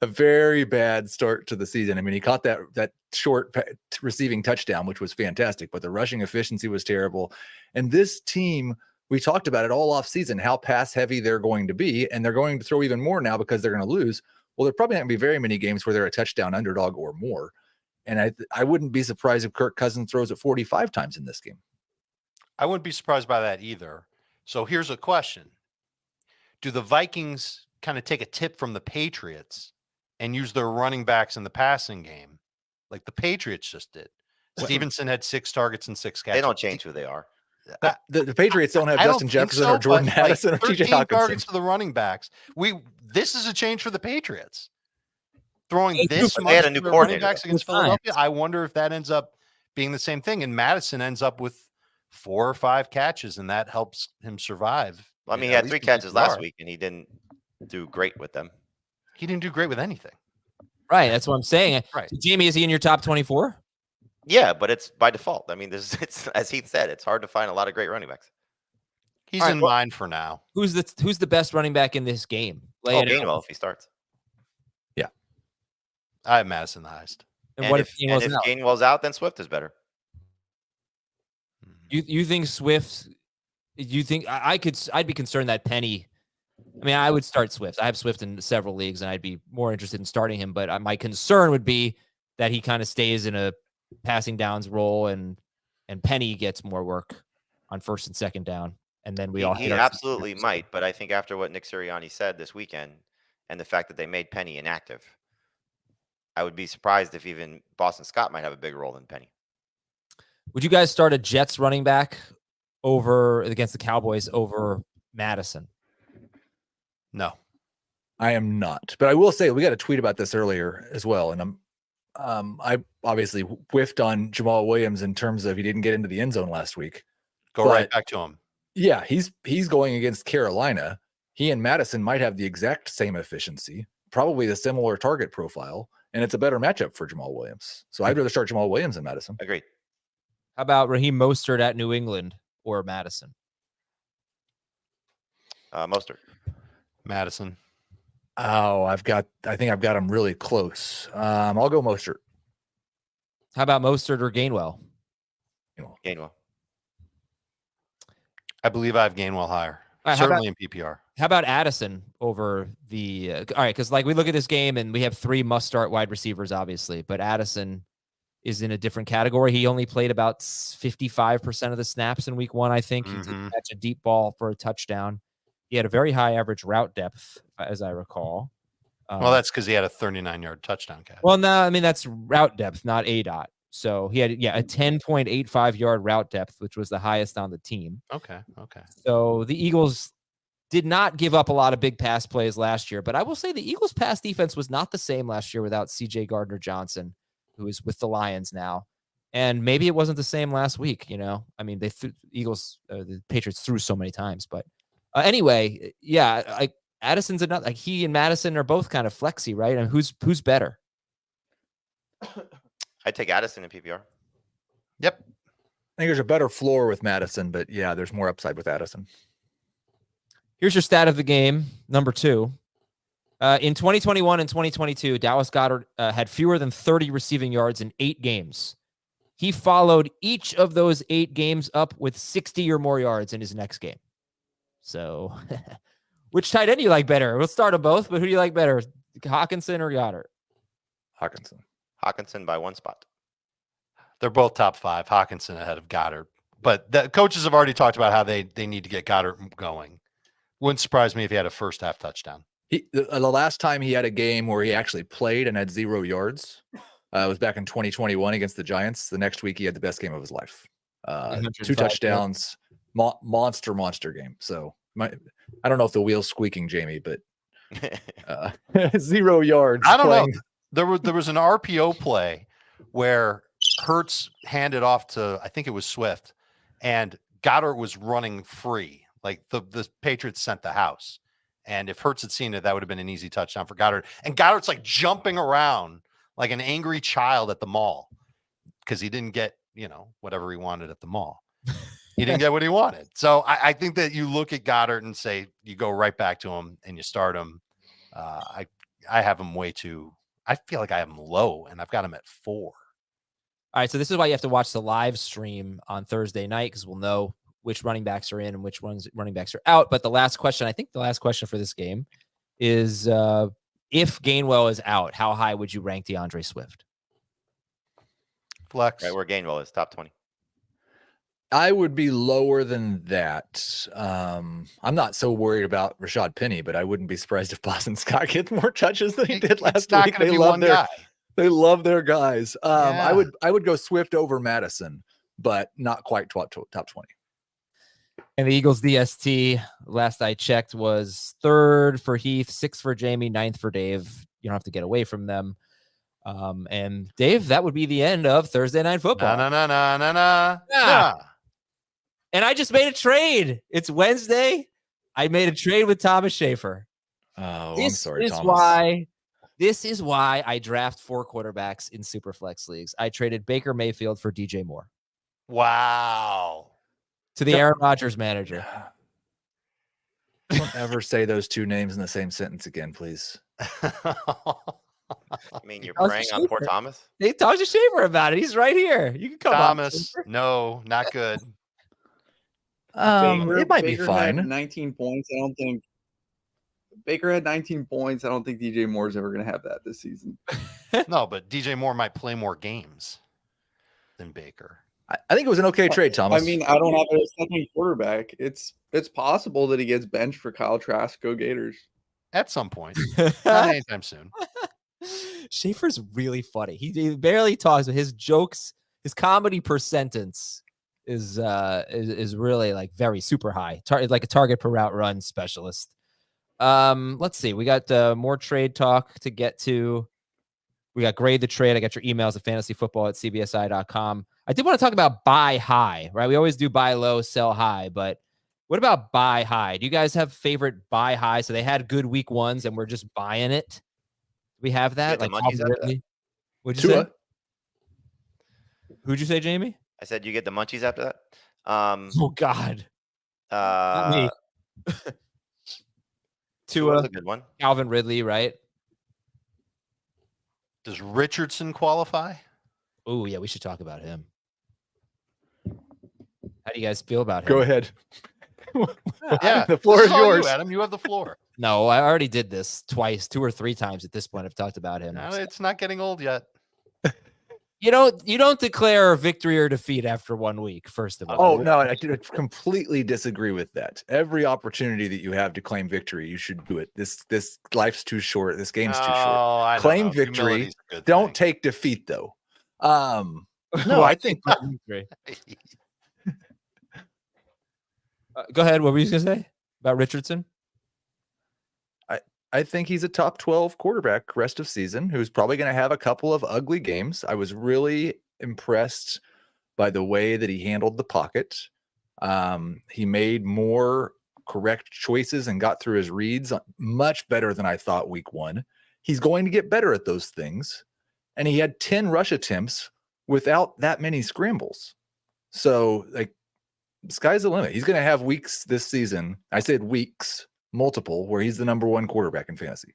S4: very bad start to the season. I mean, he caught that short receiving touchdown, which was fantastic, but the rushing efficiency was terrible. And this team, we talked about it all off season, how pass heavy they're going to be, and they're going to throw even more now because they're going to lose. Well, there probably not going to be very many games where they're a touchdown underdog or more. And I wouldn't be surprised if Kirk Cousins throws it 45 times in this game.
S3: I wouldn't be surprised by that either. So here's a question. Do the Vikings kind of take a tip from the Patriots and use their running backs in the passing game like the Patriots just did? Stevenson had 6 targets and 6 catches.
S2: They don't change who they are.
S4: The Patriots don't have
S3: I
S4: Justin
S3: don't think
S4: Jefferson
S3: so,
S4: or Jordan
S3: but,
S4: Addison or TJ
S3: 13
S4: Hawkinson.
S3: targets to the running backs. This is a change for the Patriots. Throwing this
S2: They
S3: much
S2: had a new
S3: to their running
S2: coordinator.
S3: backs against Philadelphia. I wonder if that ends up being the same thing. And Madison ends up with 4 or 5 catches, and that helps him survive.
S2: Well, I mean,
S3: at
S2: he had
S3: least
S2: 3
S3: in
S2: catches last
S3: PPR.
S2: week, and he didn't do great with them.
S3: He didn't do great with anything.
S1: Right. That's what I'm saying.
S3: Right.
S1: So Jamie, is he in your top 24?
S2: Yeah, but it's by default. I mean, it's as Heath said, it's hard to find a lot of great running backs.
S3: He's
S1: All right,
S3: in
S1: well-
S3: mine for now.
S1: Who's the best running back in this game? Lay it out.
S2: Gainwell if he starts.
S3: I have Madison the highest.
S1: And what if Gainwell's
S2: if
S1: out?
S2: Gainwell's out, then Swift is better.
S1: You think Swift? You think I'd be concerned that Penny I mean, I would start Swift. I have Swift in several leagues, and I'd be more interested in starting him. But my concern would be that he kind of stays in a passing downs role, and Penny gets more work on first and second down, and then we all hit
S2: He
S1: our
S2: absolutely might, but I think after what Nick Sirianni said this weekend, and the fact that they made Penny inactive, I would be surprised if even Boston Scott might have a bigger role than Penny.
S1: Would you guys start a Jets running back over against the Cowboys over Madison?
S3: No.
S4: I am not, but I will say we got a tweet about this earlier as well, and I obviously whiffed on Jamal Williams in terms of he didn't get into the end zone last week.
S3: Go right back to him.
S4: Yeah, he's going against Carolina. He and Madison might have the exact same efficiency, probably the similar target profile, and it's a better matchup for Jamal Williams. So I'd rather start Jamal Williams than Madison.
S2: Agreed.
S1: How about Raheem Mostert at New England or Madison?
S2: Mostert.
S3: Madison.
S4: Oh, I think I've got him really close. I'll go Mostert.
S1: How about Mostert or Gainwell?
S2: Gainwell.
S3: I believe I have Gainwell higher.
S1: Right,
S3: Certainly in PPR.
S1: How about Addison over the all right, because like we look at this game and we have 3 must-start wide receivers, obviously, but Addison is in a different category. He only played about 55% of the snaps in week 1, I think. He did catch a deep ball for a touchdown. He had a very high average route depth, as I recall.
S3: Well, that's because he had a 39-yard touchdown catch.
S1: Well, no, I mean, that's route depth, not ADOT. So he had, a 10.85-yard route depth, which was the highest on the team.
S3: Okay.
S1: So the Eagles did not give up a lot of big pass plays last year, but I will say the Eagles' pass defense was not the same last year without C.J. Gardner-Johnson, who is with the Lions now. And maybe it wasn't the same last week, I mean, the Patriots threw so many times, but anyway, Addison's another, like he and Madison are both kind of flexy, right? And who's better?
S2: I'd take Addison in PPR.
S3: Yep.
S4: I think there's a better floor with Madison, but yeah, there's more upside with Addison.
S1: Here's your stat of the game, number 2. In 2021 and 2022, Dallas Goedert had fewer than 30 receiving yards in 8 games. He followed each of those 8 games up with 60 or more yards in his next game. So, which tight end do you like better? We'll start them both, but who do you like better, Hawkinson or Goddard?
S2: Hawkinson by 1 spot.
S3: They're both top 5. Hawkinson ahead of Goddard. But the coaches have already talked about how they need to get Goddard going. Wouldn't surprise me if he had a first half touchdown.
S4: The last time he had a game where he actually played and had 0 yards was back in 2021 against the Giants. The next week he had the best game of his life. 2 touchdowns, monster game. So I don't know if the wheel's squeaking, Jamie, but 0 yards.
S3: I don't know. There was an RPO play where Hurts handed off to, I think it was Swift, and Goddard was running free. Like the Patriots sent the house. And if Hurts had seen it, that would have been an easy touchdown for Goddard. And Goddard's like jumping around like an angry child at the mall because he didn't get, whatever he wanted at the mall. He didn't get what he wanted. So I think that you look at Goddard and say, you go right back to him and you start him. I have him I feel like I have him low and I've got him at 4.
S1: All right. So this is why you have to watch the live stream on Thursday night, because we'll know which running backs are in and which running backs are out. But the last question for this game is if Gainwell is out, how high would you rank DeAndre Swift?
S3: Flex.
S2: Right where Gainwell is, top 20.
S4: I would be lower than that. I'm not so worried about Rashad Penny, but I wouldn't be surprised if Boston Scott gets more touches than he did last week. They love their guys. I would go Swift over Madison, but not quite top 20.
S1: And the Eagles DST, last I checked, was 3rd for Heath, 6th for Jamie, 9th for Dave. You don't have to get away from them. And Dave, that would be the end of Thursday Night Football.
S3: No.
S1: And I just made a trade. It's Wednesday. I made a trade with Thomas Schaefer.
S4: Oh, I'm sorry, Thomas.
S1: This is why I draft 4 quarterbacks in Superflex leagues. I traded Baker Mayfield for DJ Moore.
S3: Wow.
S1: To the Aaron Rodgers manager.
S4: Don't ever say those 2 names in the same sentence again, please.
S2: I mean, you're preying on poor Thomas?
S1: They talked to Schaefer about it. He's right here. You can come
S3: Thomas, no, not good.
S4: It might be fine.
S6: 19 points. I don't think Baker had 19 points. I don't think DJ Moore is ever going to have that this season.
S3: No, but DJ Moore might play more games than Baker.
S4: I think it was an okay trade, Thomas.
S6: I mean, I don't have a second quarterback. It's possible that he gets benched for Kyle Trask. Go Gators.
S3: At some point. Not anytime soon.
S1: Schaefer's really funny. He barely talks, but his jokes, his comedy per sentence is really like very super high. Like a target per route run specialist. Let's see. We got more trade talk to get to. We got grade the trade. I got your emails at fantasyfootball@cbsi.com. I did want to talk about buy high, right? We always do buy low, sell high, but what about buy high? Do you guys have favorite buy high? So they had good week ones and we're just buying it. Do we have that?
S2: Get the
S1: Like
S2: munchies after that?
S1: What'd you
S4: Tua.
S1: say? Who'd you say, Jamie?
S2: I said you get the munchies after that.
S1: Oh God. Not me.
S2: Tua's
S1: Tua,
S2: a good one.
S1: Calvin Ridley, right?
S3: Does Richardson qualify?
S1: Oh yeah, we should talk about him. How do you guys feel about him?
S4: Go ahead.
S3: Yeah,
S4: The floor is
S3: all you,
S4: yours.
S3: Adam. You have the floor.
S1: No, I already did this twice, 2 or 3 times at this point. I've talked about him.
S3: No, it's not getting old yet.
S1: You don't declare victory or defeat after 1 week, first of all.
S4: Oh, no, I completely disagree with that. Every opportunity that you have to claim victory, you should do it. This life's too short. This game's too short.
S3: Oh, I don't
S4: Claim
S3: know.
S4: victory.
S3: Humility's a good
S4: Don't
S3: thing.
S4: take defeat, though. No, I think
S1: victory. Go ahead. What were you going to say about Richardson?
S4: I think he's a top 12 quarterback rest of season who's probably going to have a couple of ugly games. I was really impressed by the way that he handled the pocket. He made more correct choices and got through his reads much better than I thought week 1. He's going to get better at those things. And he had 10 rush attempts without that many scrambles. So, like, sky's the limit. He's going to have weeks this season. I said weeks. Multiple, where he's the number 1 quarterback in fantasy.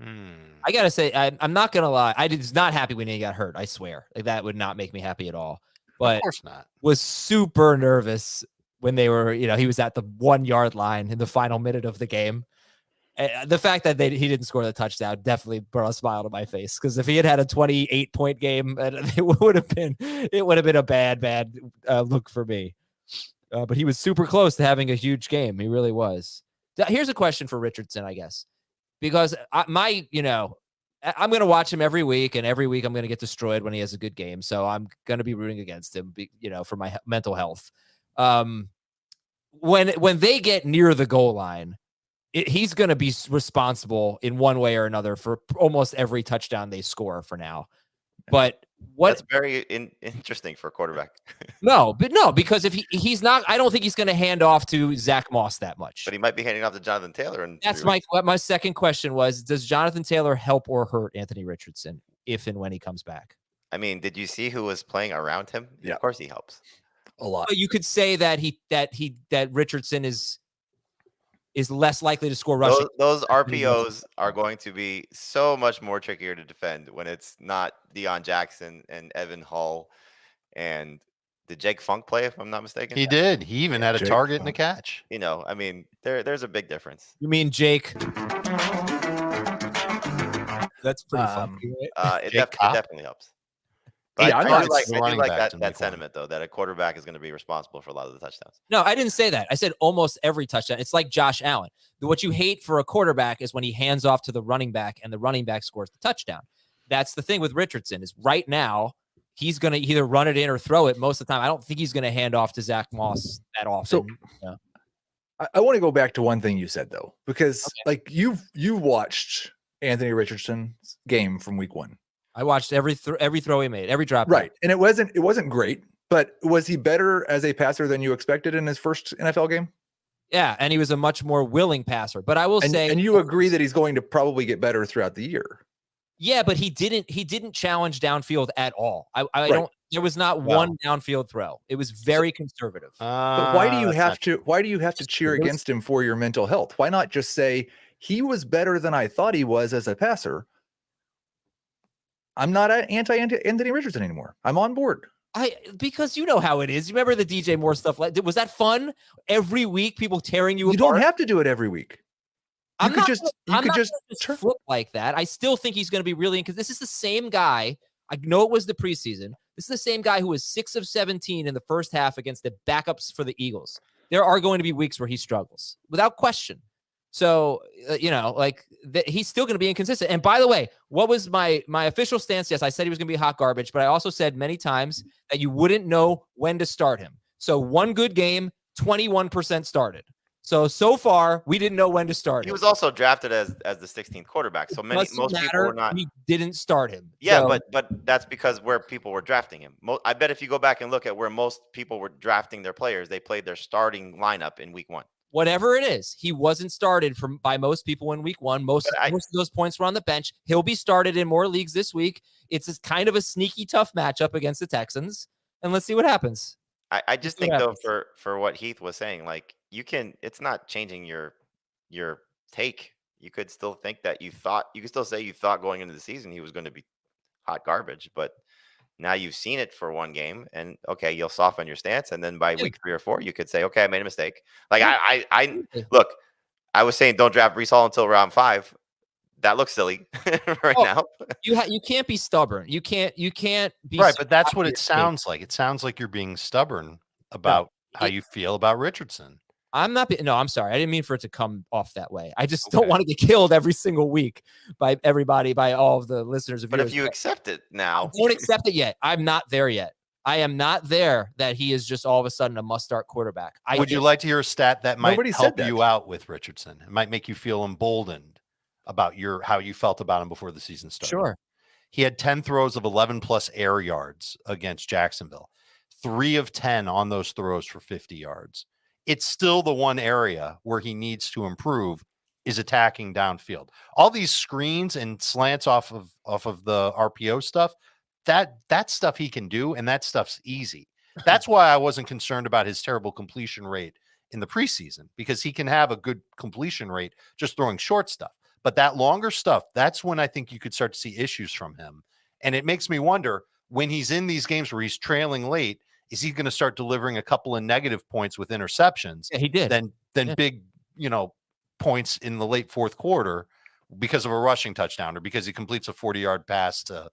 S1: I gotta say, I'm not gonna lie. I was not happy when he got hurt. I swear, like that would not make me happy at all. But
S3: Of course not.
S1: was super nervous when they were, he was at the 1 yard line in the final minute of the game. The fact that he didn't score the touchdown definitely brought a smile to my face, because if he had a 28-point game, it would have been a bad look for me. But he was super close to having a huge game. He really was. Here's a question for Richardson, I guess, because I'm going to watch him every week, and every week I'm going to get destroyed when he has a good game. So I'm going to be rooting against him, for my mental health. When they get near the goal line, he's going to be responsible in one way or another for almost every touchdown they score for now. But
S2: That's very interesting for a quarterback.
S1: No, because if he's not, I don't think he's going to hand off to Zach Moss that much.
S2: But he might be handing off to Jonathan Taylor. And
S1: that's my second question was, does Jonathan Taylor help or hurt Anthony Richardson if and when he comes back?
S2: I mean, did you see who was playing around him?
S4: Yeah.
S2: Of course he helps.
S4: A lot.
S1: But you could say that that Richardson is less likely to score rushing.
S2: Those RPOs are going to be so much more trickier to defend when it's not Deion Jackson and Evan Hull. And did Jake Funk play, if I'm not mistaken?
S3: He did. He even had a
S4: Jake
S3: target and a
S4: Funk.
S3: catch.
S2: I mean, there's a big difference.
S1: You mean Jake? That's pretty funky, right?
S2: It
S3: Jake Cobb?
S2: definitely helps.
S4: Yeah,
S2: But
S4: I'm
S2: I
S4: not
S2: do like
S3: running back
S2: that
S3: in week one.
S2: sentiment, though, that a quarterback is going to be responsible for a lot of the touchdowns.
S1: No, I didn't say that. I said almost every touchdown. It's like Josh Allen. What you hate for a quarterback is when he hands off to the running back and the running back scores the touchdown. That's the thing with Richardson is right now he's going to either run it in or throw it most of the time. I don't think he's going to hand off to Zach Moss that often.
S4: So I want to go back to one thing you said, though, because like you watched Anthony Richardson's game from week 1.
S1: I watched every throw he made, every drop.
S4: Right. And it wasn't great, but was he better as a passer than you expected in his first NFL game?
S1: Yeah, and he was a much more willing passer. But I will say,
S4: and you agree that he's going to probably get better throughout the year.
S1: yeah, but he didn't challenge downfield at all. I
S4: Right.
S1: don't. There was not one downfield throw. It was very conservative.
S4: But why do you
S3: that's
S4: have to cheer against him for your mental health? Why not just say he was better than I thought he was as a passer? I'm not anti-Anthony Richardson anymore. I'm on board.
S1: Because you know how it is. You remember the DJ Moore stuff? Was that fun? Every week, people tearing you
S4: You
S1: apart.
S4: don't have to do it every week.
S1: I'm
S4: could
S1: not
S4: just-
S1: gonna-
S4: you
S1: I'm
S4: could
S1: not
S4: just
S1: gonna
S4: turn-
S1: flip like that. I still think he's going to be really, because this is the same guy. I know it was the preseason. This is the same guy who was 6 of 17 in the first half against the backups for the Eagles. There are going to be weeks where he struggles, without question. So, he's still going to be inconsistent. And by the way, what was my official stance? Yes, I said he was going to be hot garbage, but I also said many times that you wouldn't know when to start him. So one good game, 21% started. So far, we didn't know when to start
S2: He
S1: him.
S2: was also drafted as the 16th quarterback. So most people were not.
S1: We didn't start him.
S2: Yeah,
S1: So,
S2: but that's because where people were drafting him. I bet if you go back and look at where most people were drafting their players, they played their starting lineup in week 1.
S1: whatever it is, he wasn't started by most people in week 1. Most of those points were on the bench. He'll be started in more leagues this week. It's kind of a sneaky tough matchup against the Texans, and let's see what happens.
S2: I just think though, for what Heath was saying, like it's not changing your take. You could still think that you could still say you thought going into the season he was going to be hot garbage, but now you've seen it for one game, and okay, you'll soften your stance, and then by week 3 or 4, you could say, okay, I made a mistake. Like I look, I was saying don't draft Breece Hall until round 5. That looks silly now.
S1: You can't be stubborn. You can't be
S3: right, but that's what it sounds like. It sounds like you're being stubborn about how you feel about Richardson.
S1: I'm not. No, I'm sorry. I didn't mean for it to come off that way. I just don't want to get killed every single week by everybody, by all of the listeners.
S2: But if you accept it now,
S1: I don't accept it yet. I'm not there yet. I am not there that he is just all of a sudden a must-start quarterback.
S3: Would you like to hear a stat that might
S4: Nobody
S3: help
S4: said that.
S3: you out with Richardson? It might make you feel emboldened about how you felt about him before the season started.
S1: Sure.
S3: He had 10 throws of 11 plus air yards against Jacksonville. 3 of 10 on those throws for 50 yards. It's still the one area where he needs to improve is attacking downfield. All these screens and slants off of the RPO stuff, that stuff he can do, and that stuff's easy. That's why I wasn't concerned about his terrible completion rate in the preseason, because he can have a good completion rate just throwing short stuff. But that longer stuff, that's when I think you could start to see issues from him. And it makes me wonder, when he's in these games where he's trailing late, is he going to start delivering a couple of negative points with interceptions?
S1: Yeah, he did.
S3: Then big, points in the late fourth quarter because of a rushing touchdown or because he completes a 40-yard pass to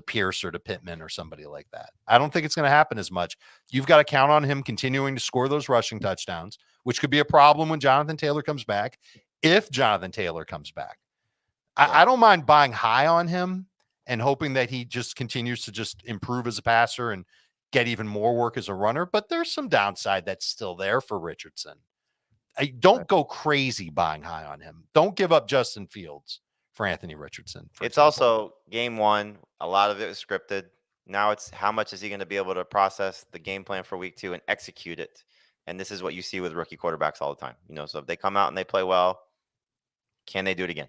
S3: Pierce or to Pittman or somebody like that. I don't think it's going to happen as much. You've got to count on him continuing to score those rushing touchdowns, which could be a problem when Jonathan Taylor comes back. If Jonathan Taylor comes back, I don't mind buying high on him and hoping that he just continues to just improve as a passer and get even more work as a runner. But there's some downside that's still there for Richardson. Don't go crazy buying high on him. Don't give up Justin Fields for Anthony Richardson.
S2: It's also game 1. A lot of it was scripted. Now it's how much is he going to be able to process the game plan for week 2 and execute it. And this is what you see with rookie quarterbacks all the time. So if they come out and they play well, can they do it again?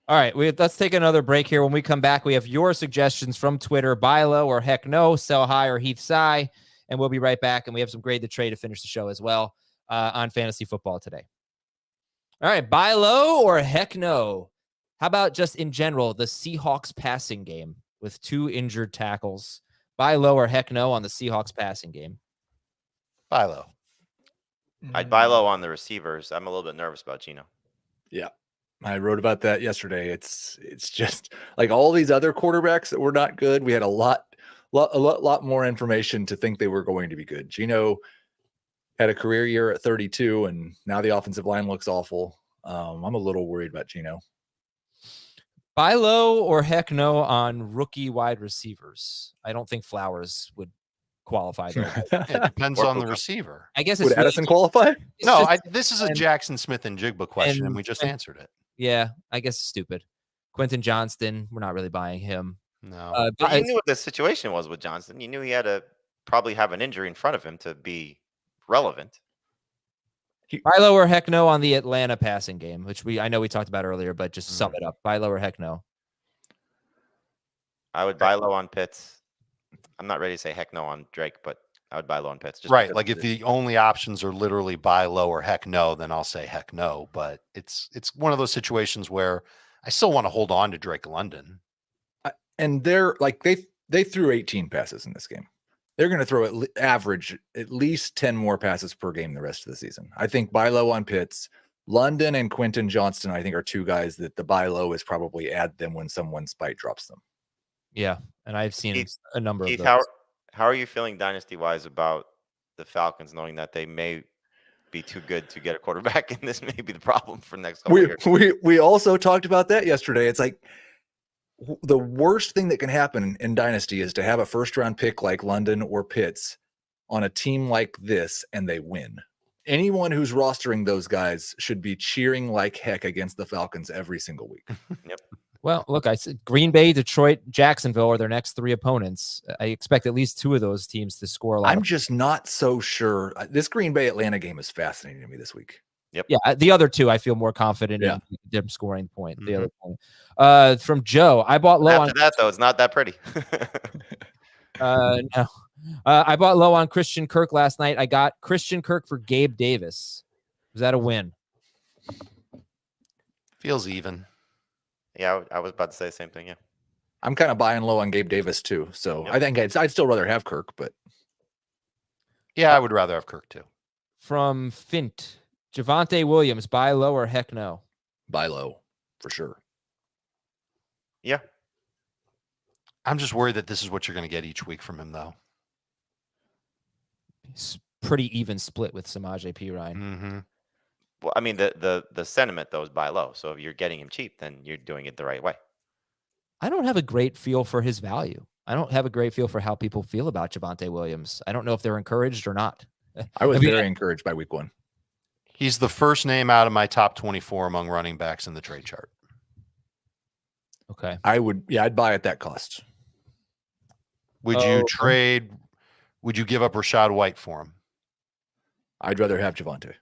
S1: All right, let's take another break here. When we come back, we have your suggestions from Twitter: buy low or heck no, sell high or Heath Sigh, and we'll be right back. And we have some grade the trade to finish the show as well on fantasy football today. All right, buy low or heck no. How about just in general the Seahawks passing game with 2 injured tackles? Buy low or heck no on the Seahawks passing game?
S3: Buy low.
S2: I'd buy low on the receivers. I'm a little bit nervous about Geno.
S4: Yeah. I wrote about that yesterday. It's just like all these other quarterbacks that were not good. We had a lot more information to think they were going to be good. Geno had a career year at 32, and now the offensive line looks awful. I'm a little worried about Geno.
S1: Buy low or heck no on rookie wide receivers? I don't think Flowers would qualify though.
S3: It depends on the receiver.
S1: I guess it's
S4: Would Addison qualify?
S3: No, this is a Jackson Smith and Jigba question, and we just answered it.
S1: Yeah, I guess it's stupid. Quentin Johnston, we're not really buying him.
S3: No.
S2: But you knew what the situation was with Johnston. You knew he had to probably have an injury in front of him to be relevant.
S1: Buy low or heck no on the Atlanta passing game, which I know we talked about earlier, but just sum it up. Buy low or heck no?
S2: I would buy low on Pitts. I'm not ready to say heck no on Drake, but I would buy low on Pitts. Just
S3: Right. Like if the only options are literally buy low or heck no, then I'll say heck no. But it's one of those situations where I still want to hold on to Drake London.
S4: And they're like, they threw 18 passes in this game. They're going to throw average at least 10 more passes per game the rest of the season. I think buy low on Pitts, London and Quentin Johnston, I think, are two guys that the buy low is probably add them when someone spite drops them.
S1: Yeah, and I've seen
S2: Heath-
S1: a number
S2: Heath,
S1: of those.
S2: how are you feeling dynasty wise about the Falcons, knowing that they may be too good to get a quarterback, and this may be the problem for the next couple of years?
S4: We also talked about that yesterday. It's like the worst thing that can happen in dynasty is to have a first round pick like London or Pitts on a team like this and they win. Anyone who's rostering those guys should be cheering like heck against the Falcons every single week.
S1: Well, look, I said Green Bay, Detroit, Jacksonville are their next three opponents. I expect at least two of those teams to score a lot.
S4: I'm just not so sure. This Green Bay Atlanta game is fascinating to me this week.
S1: Yeah, the other two I feel more confident in them scoring point. The other point. From Joe, I bought low
S2: After that, though, it's not that pretty.
S1: No. I bought low on Christian Kirk last night. I got Christian Kirk for Gabe Davis. Was that a win?
S3: Feels even.
S2: Yeah, I was about to say the same thing. Yeah.
S4: I'm kind of buying low on Gabe Davis too. So I think I'd still rather have Kirk, but
S3: Yeah, I would rather have Kirk too.
S1: From Fint, Javonte Williams, buy low or heck no?
S4: buy low for sure.
S2: Yeah.
S3: I'm just worried that this is what you're going to get each week from him, though.
S1: It's pretty even split with Samaje Perine.
S3: Mm-hmm.
S2: Well, I mean, the sentiment though is buy low. So if you're getting him cheap, then you're doing it the right way.
S1: I don't have a great feel for his value. I don't have a great feel for how people feel about Javonte Williams. I don't know if they're encouraged or not.
S4: I was very encouraged by week 1.
S3: He's the first name out of my top 24 among running backs in the trade chart.
S1: Okay.
S4: I'd buy at that cost.
S3: Would you trade? Would you give up Rashad White for him?
S4: I'd rather have Javonte.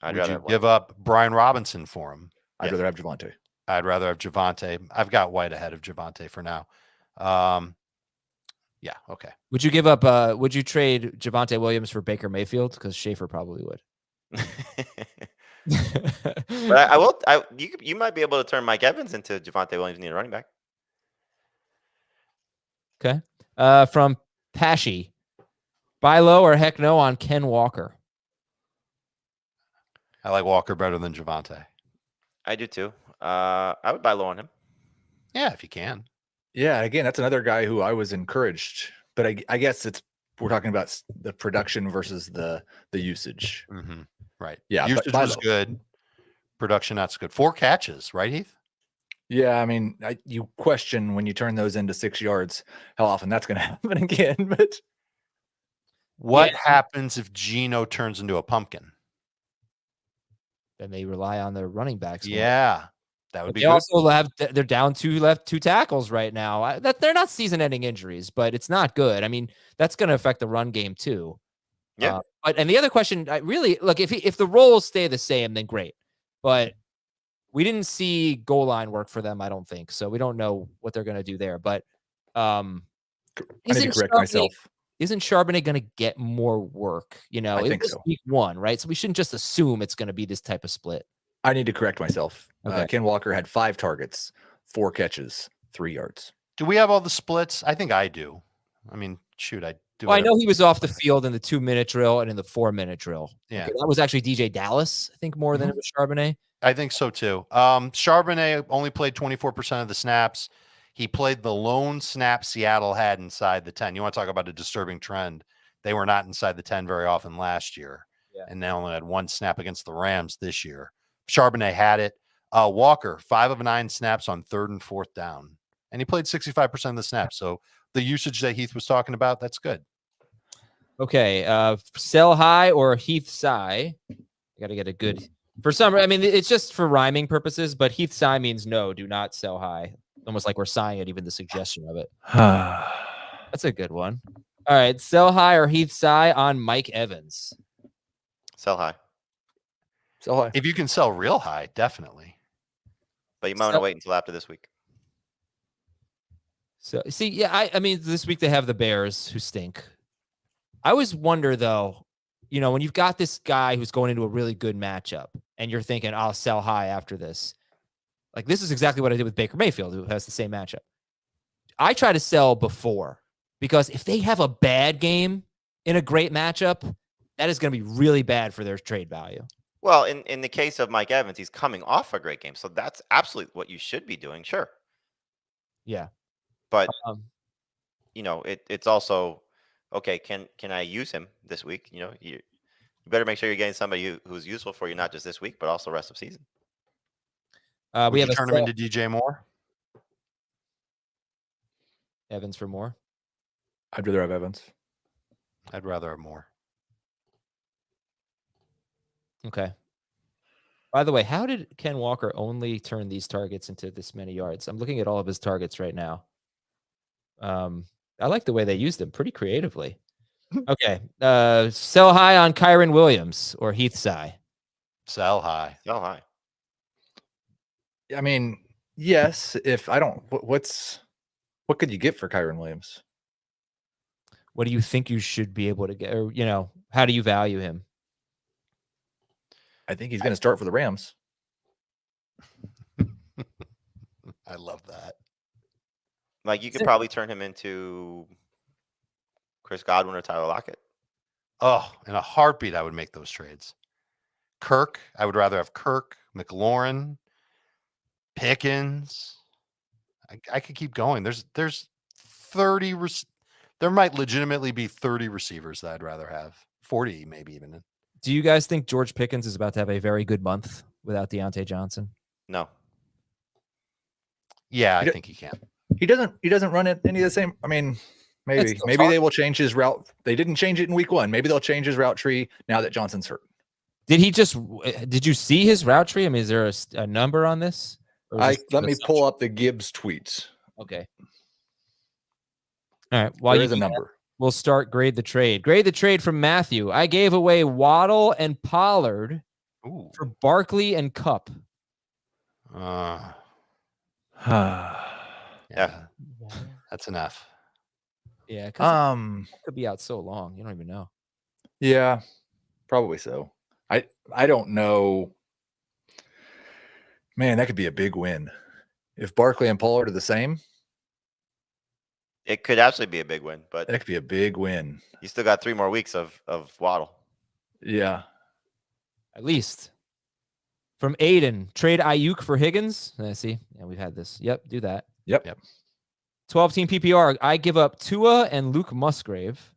S3: Would you give up Brian Robinson for him?
S4: I'd rather have Javonte.
S3: I'd rather have Javonte. I've got White ahead of Javonte for now. Yeah. Okay.
S1: Would you give up? Would you trade Javonte Williams for Baker Mayfield? Because Schaefer probably would.
S2: But I will. You might be able to turn Mike Evans into Javonte Williams need a running back.
S1: Okay. From Pashy, buy low or heck no on Ken Walker?
S3: I like Walker better than Javonte.
S2: I do too. I would buy low on him.
S3: Yeah, if you can.
S4: Yeah, again, that's another guy who I was encouraged, but I guess we're talking about the production versus the usage.
S3: Mm-hmm. Right.
S4: Yeah,
S3: usage was good. Production not so good. 4 catches, right, Heath?
S4: Yeah, I mean, you question when you turn those into 6 yards how often that's going to happen again. But
S3: what happens if Geno turns into a pumpkin?
S1: Then they rely on their running backs.
S3: Yeah, that would be
S1: they
S3: good.
S1: Also they're down two tackles right now. They're not season-ending injuries, but it's not good. I mean, that's going to affect the run game too.
S2: Yeah.
S1: And the other question, really, look, if the roles stay the same, then great. But we didn't see goal line work for them, I don't think. So we don't know what they're going to do there. But
S4: I need to correct myself.
S1: Isn't Charbonnet going to get more work? You know,
S4: I think so.
S1: Week 1, right? So we shouldn't just assume it's going to be this type of split.
S4: I need to correct myself.
S1: Okay.
S4: Ken Walker had 5 targets, 4 catches, 3 yards.
S3: Do we have all the splits? I think I do. I mean, shoot, I do.
S1: Well, I know he was off the field in the 2-minute drill and in the 4-minute drill.
S3: Yeah.
S1: Okay, that was actually DJ Dallas, I think, more than it was Charbonnet.
S3: I think so too. Charbonnet only played 24% of the snaps. He played the lone snap Seattle had inside the 10. You want to talk about a disturbing trend? They were not inside the 10 very often last year.
S1: Yeah.
S3: And they only had 1 snap against the Rams this year. Charbonnet had it. Walker, 5 of 9 snaps on 3rd and 4th down. And he played 65% of the snaps. So the usage that Heath was talking about, that's good.
S1: Okay. Sell high or Heath Sigh? I got to get a good. For some, I mean, it's just for rhyming purposes, but Heath Sigh means no, do not sell high. Almost like we're sighing at even the suggestion of it. That's a good one. All right. Sell high or Heath Sigh on Mike Evans?
S2: Sell high.
S4: Sell high.
S3: If you can sell real high, definitely.
S2: But you might want to wait until after this week.
S1: So, see, yeah, I mean, this week they have the Bears who stink. I always wonder, though, you know, when you've got this guy who's going into a really good matchup and you're thinking, I'll sell high after this. Like, this is exactly what I did with Baker Mayfield, who has the same matchup. I try to sell before because if they have a bad game in a great matchup, that is going to be really bad for their trade value.
S2: Well, in the case of Mike Evans, he's coming off a great game, so that's absolutely what you should be doing. Sure,
S1: Yeah.
S2: but
S1: Um,
S2: it's also okay. Can I use him this week? You better make sure you're getting somebody who's useful for you, not just this week, but also rest of season.
S1: we
S3: Would
S1: have
S3: you
S1: a
S3: turn him into DJ Moore?
S1: Evans for Moore.
S4: I'd rather have Evans.
S3: I'd rather have Moore.
S1: Okay. By the way, how did Ken Walker only turn these targets into this many yards? I'm looking at all of his targets right now. I like the way they used them pretty creatively. Okay. Sell high on Kyron Williams or Heath Sigh.
S3: Sell high.
S2: Oh, hi.
S4: I mean, yes. If I don't, what could you get for Kyron Williams?
S1: What do you think you should be able to get? Or, how do you value him?
S4: I think he's going to start for the Rams.
S3: I love that.
S2: Like you could probably turn him into Chris Godwin or Tyler Lockett.
S3: Oh, in a heartbeat, I would make those trades. Kirk, I would rather have Kirk, McLaurin, Pickens. I could keep going. There's 30. There might legitimately be 30 receivers that I'd rather have. 40, maybe even.
S1: Do you guys think George Pickens is about to have a very good month without Deontay Johnson?
S2: No.
S3: Yeah, I think he can.
S4: He doesn't run it any of the same. I mean, maybe they will change his route. They didn't change it in week 1. Maybe they'll change his route tree now that Johnson's hurt.
S1: Did you see his route tree? I mean, is there a number on this?
S4: Let me pull up the Gibbs tweets.
S1: Okay. All right. While
S4: There is a number.
S1: We'll start grade the trade. Grade the trade from Matthew. I gave away Waddle and Pollard for Barkley and Cup.
S3: Yeah, that's an F.
S1: Yeah, because it could be out so long. You don't even know.
S4: Yeah, probably so. I don't know. Man, that could be a big win. If Barkley and Pollard are the same,
S2: It could absolutely be a big win, but
S4: that could be a big win.
S2: you still got 3 more weeks of Waddle.
S4: Yeah.
S1: At least. From Aiden, trade Ayuk for Higgins. See, yeah, we've had this. Yep, do that.
S4: Yep.
S1: 12-team PPR. I give up Tua and Luke Musgrave.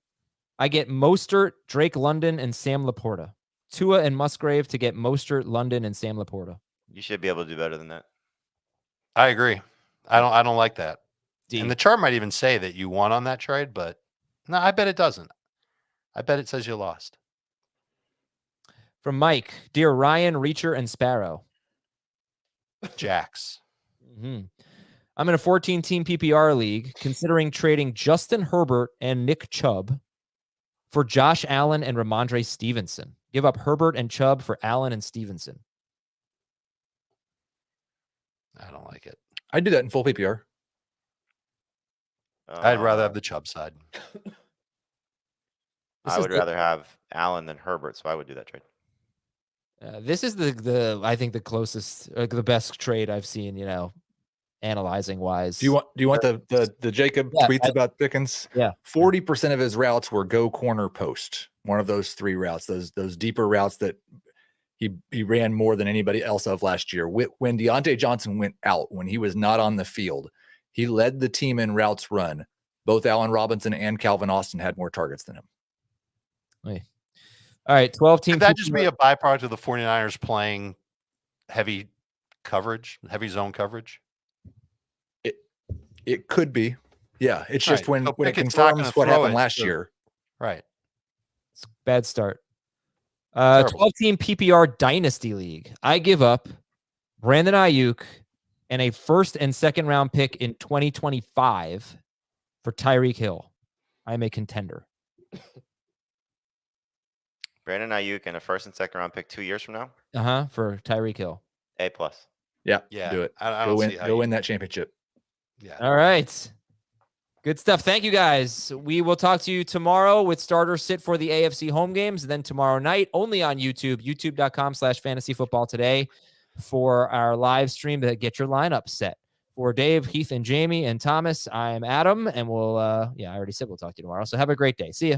S1: I get Mostert, Drake London, and Sam Laporta. Tua and Musgrave to get Mostert, London, and Sam Laporta.
S2: You should be able to do better than that.
S3: I agree. I don't like that.
S1: D.
S3: And the chart might even say that you won on that trade, but no, I bet it doesn't. I bet it says you lost.
S1: From Mike, dear Ryan, Reacher, and Sparrow.
S3: Jax.
S1: I'm in a 14-team PPR league, considering trading Justin Herbert and Nick Chubb for Josh Allen and Ramondre Stevenson. Give up Herbert and Chubb for Allen and Stevenson.
S3: I don't like it.
S4: I'd do that in full PPR.
S3: I'd rather have the Chubb side.
S2: I would rather have Allen than Herbert, so I would do that trade.
S1: This is the I think the closest, the best trade I've seen. Analyzing wise.
S4: Do you want the Jacob tweets about Pickens?
S1: Yeah.
S4: 40% of his routes were go corner post. One of those 3 routes, those deeper routes that he ran more than anybody else of last year. When Deontay Johnson went out, when he was not on the field, he led the team in routes run. Both Allen Robinson and Calvin Austin had more targets than him.
S1: All right, 12-team.
S3: Could that just be a byproduct of the 49ers playing heavy zone coverage?
S4: It could be. Yeah, it's just
S3: Right.
S4: when it
S3: Pickett's not
S4: confirms
S3: gonna
S4: what
S3: throw
S4: happened
S3: it,
S4: last
S3: so-
S4: year.
S3: Right.
S1: Bad start.
S3: Terrible.
S1: 12-team PPR Dynasty League. I give up Brandon Ayuk and a 1st and 2nd round pick in 2025 for Tyreek Hill. I am a contender.
S2: Brandon Ayuk and a 1st and 2nd round pick 2 years from now.
S1: For Tyreek Hill.
S2: A+.
S4: Yeah,
S3: Yeah.
S4: do it.
S3: I
S4: Go
S3: don't see how
S4: win that championship.
S3: Yeah.
S1: All right. Good stuff. Thank you, guys. We will talk to you tomorrow with starter sit for the AFC home games. And then tomorrow night, only on YouTube, youtube.com/fantasyfootballtoday for our live stream to get your lineup set. For Dave, Heath, and Jamie, and Thomas, I'm Adam. And we'll, I already said we'll talk to you tomorrow. So have a great day. See ya.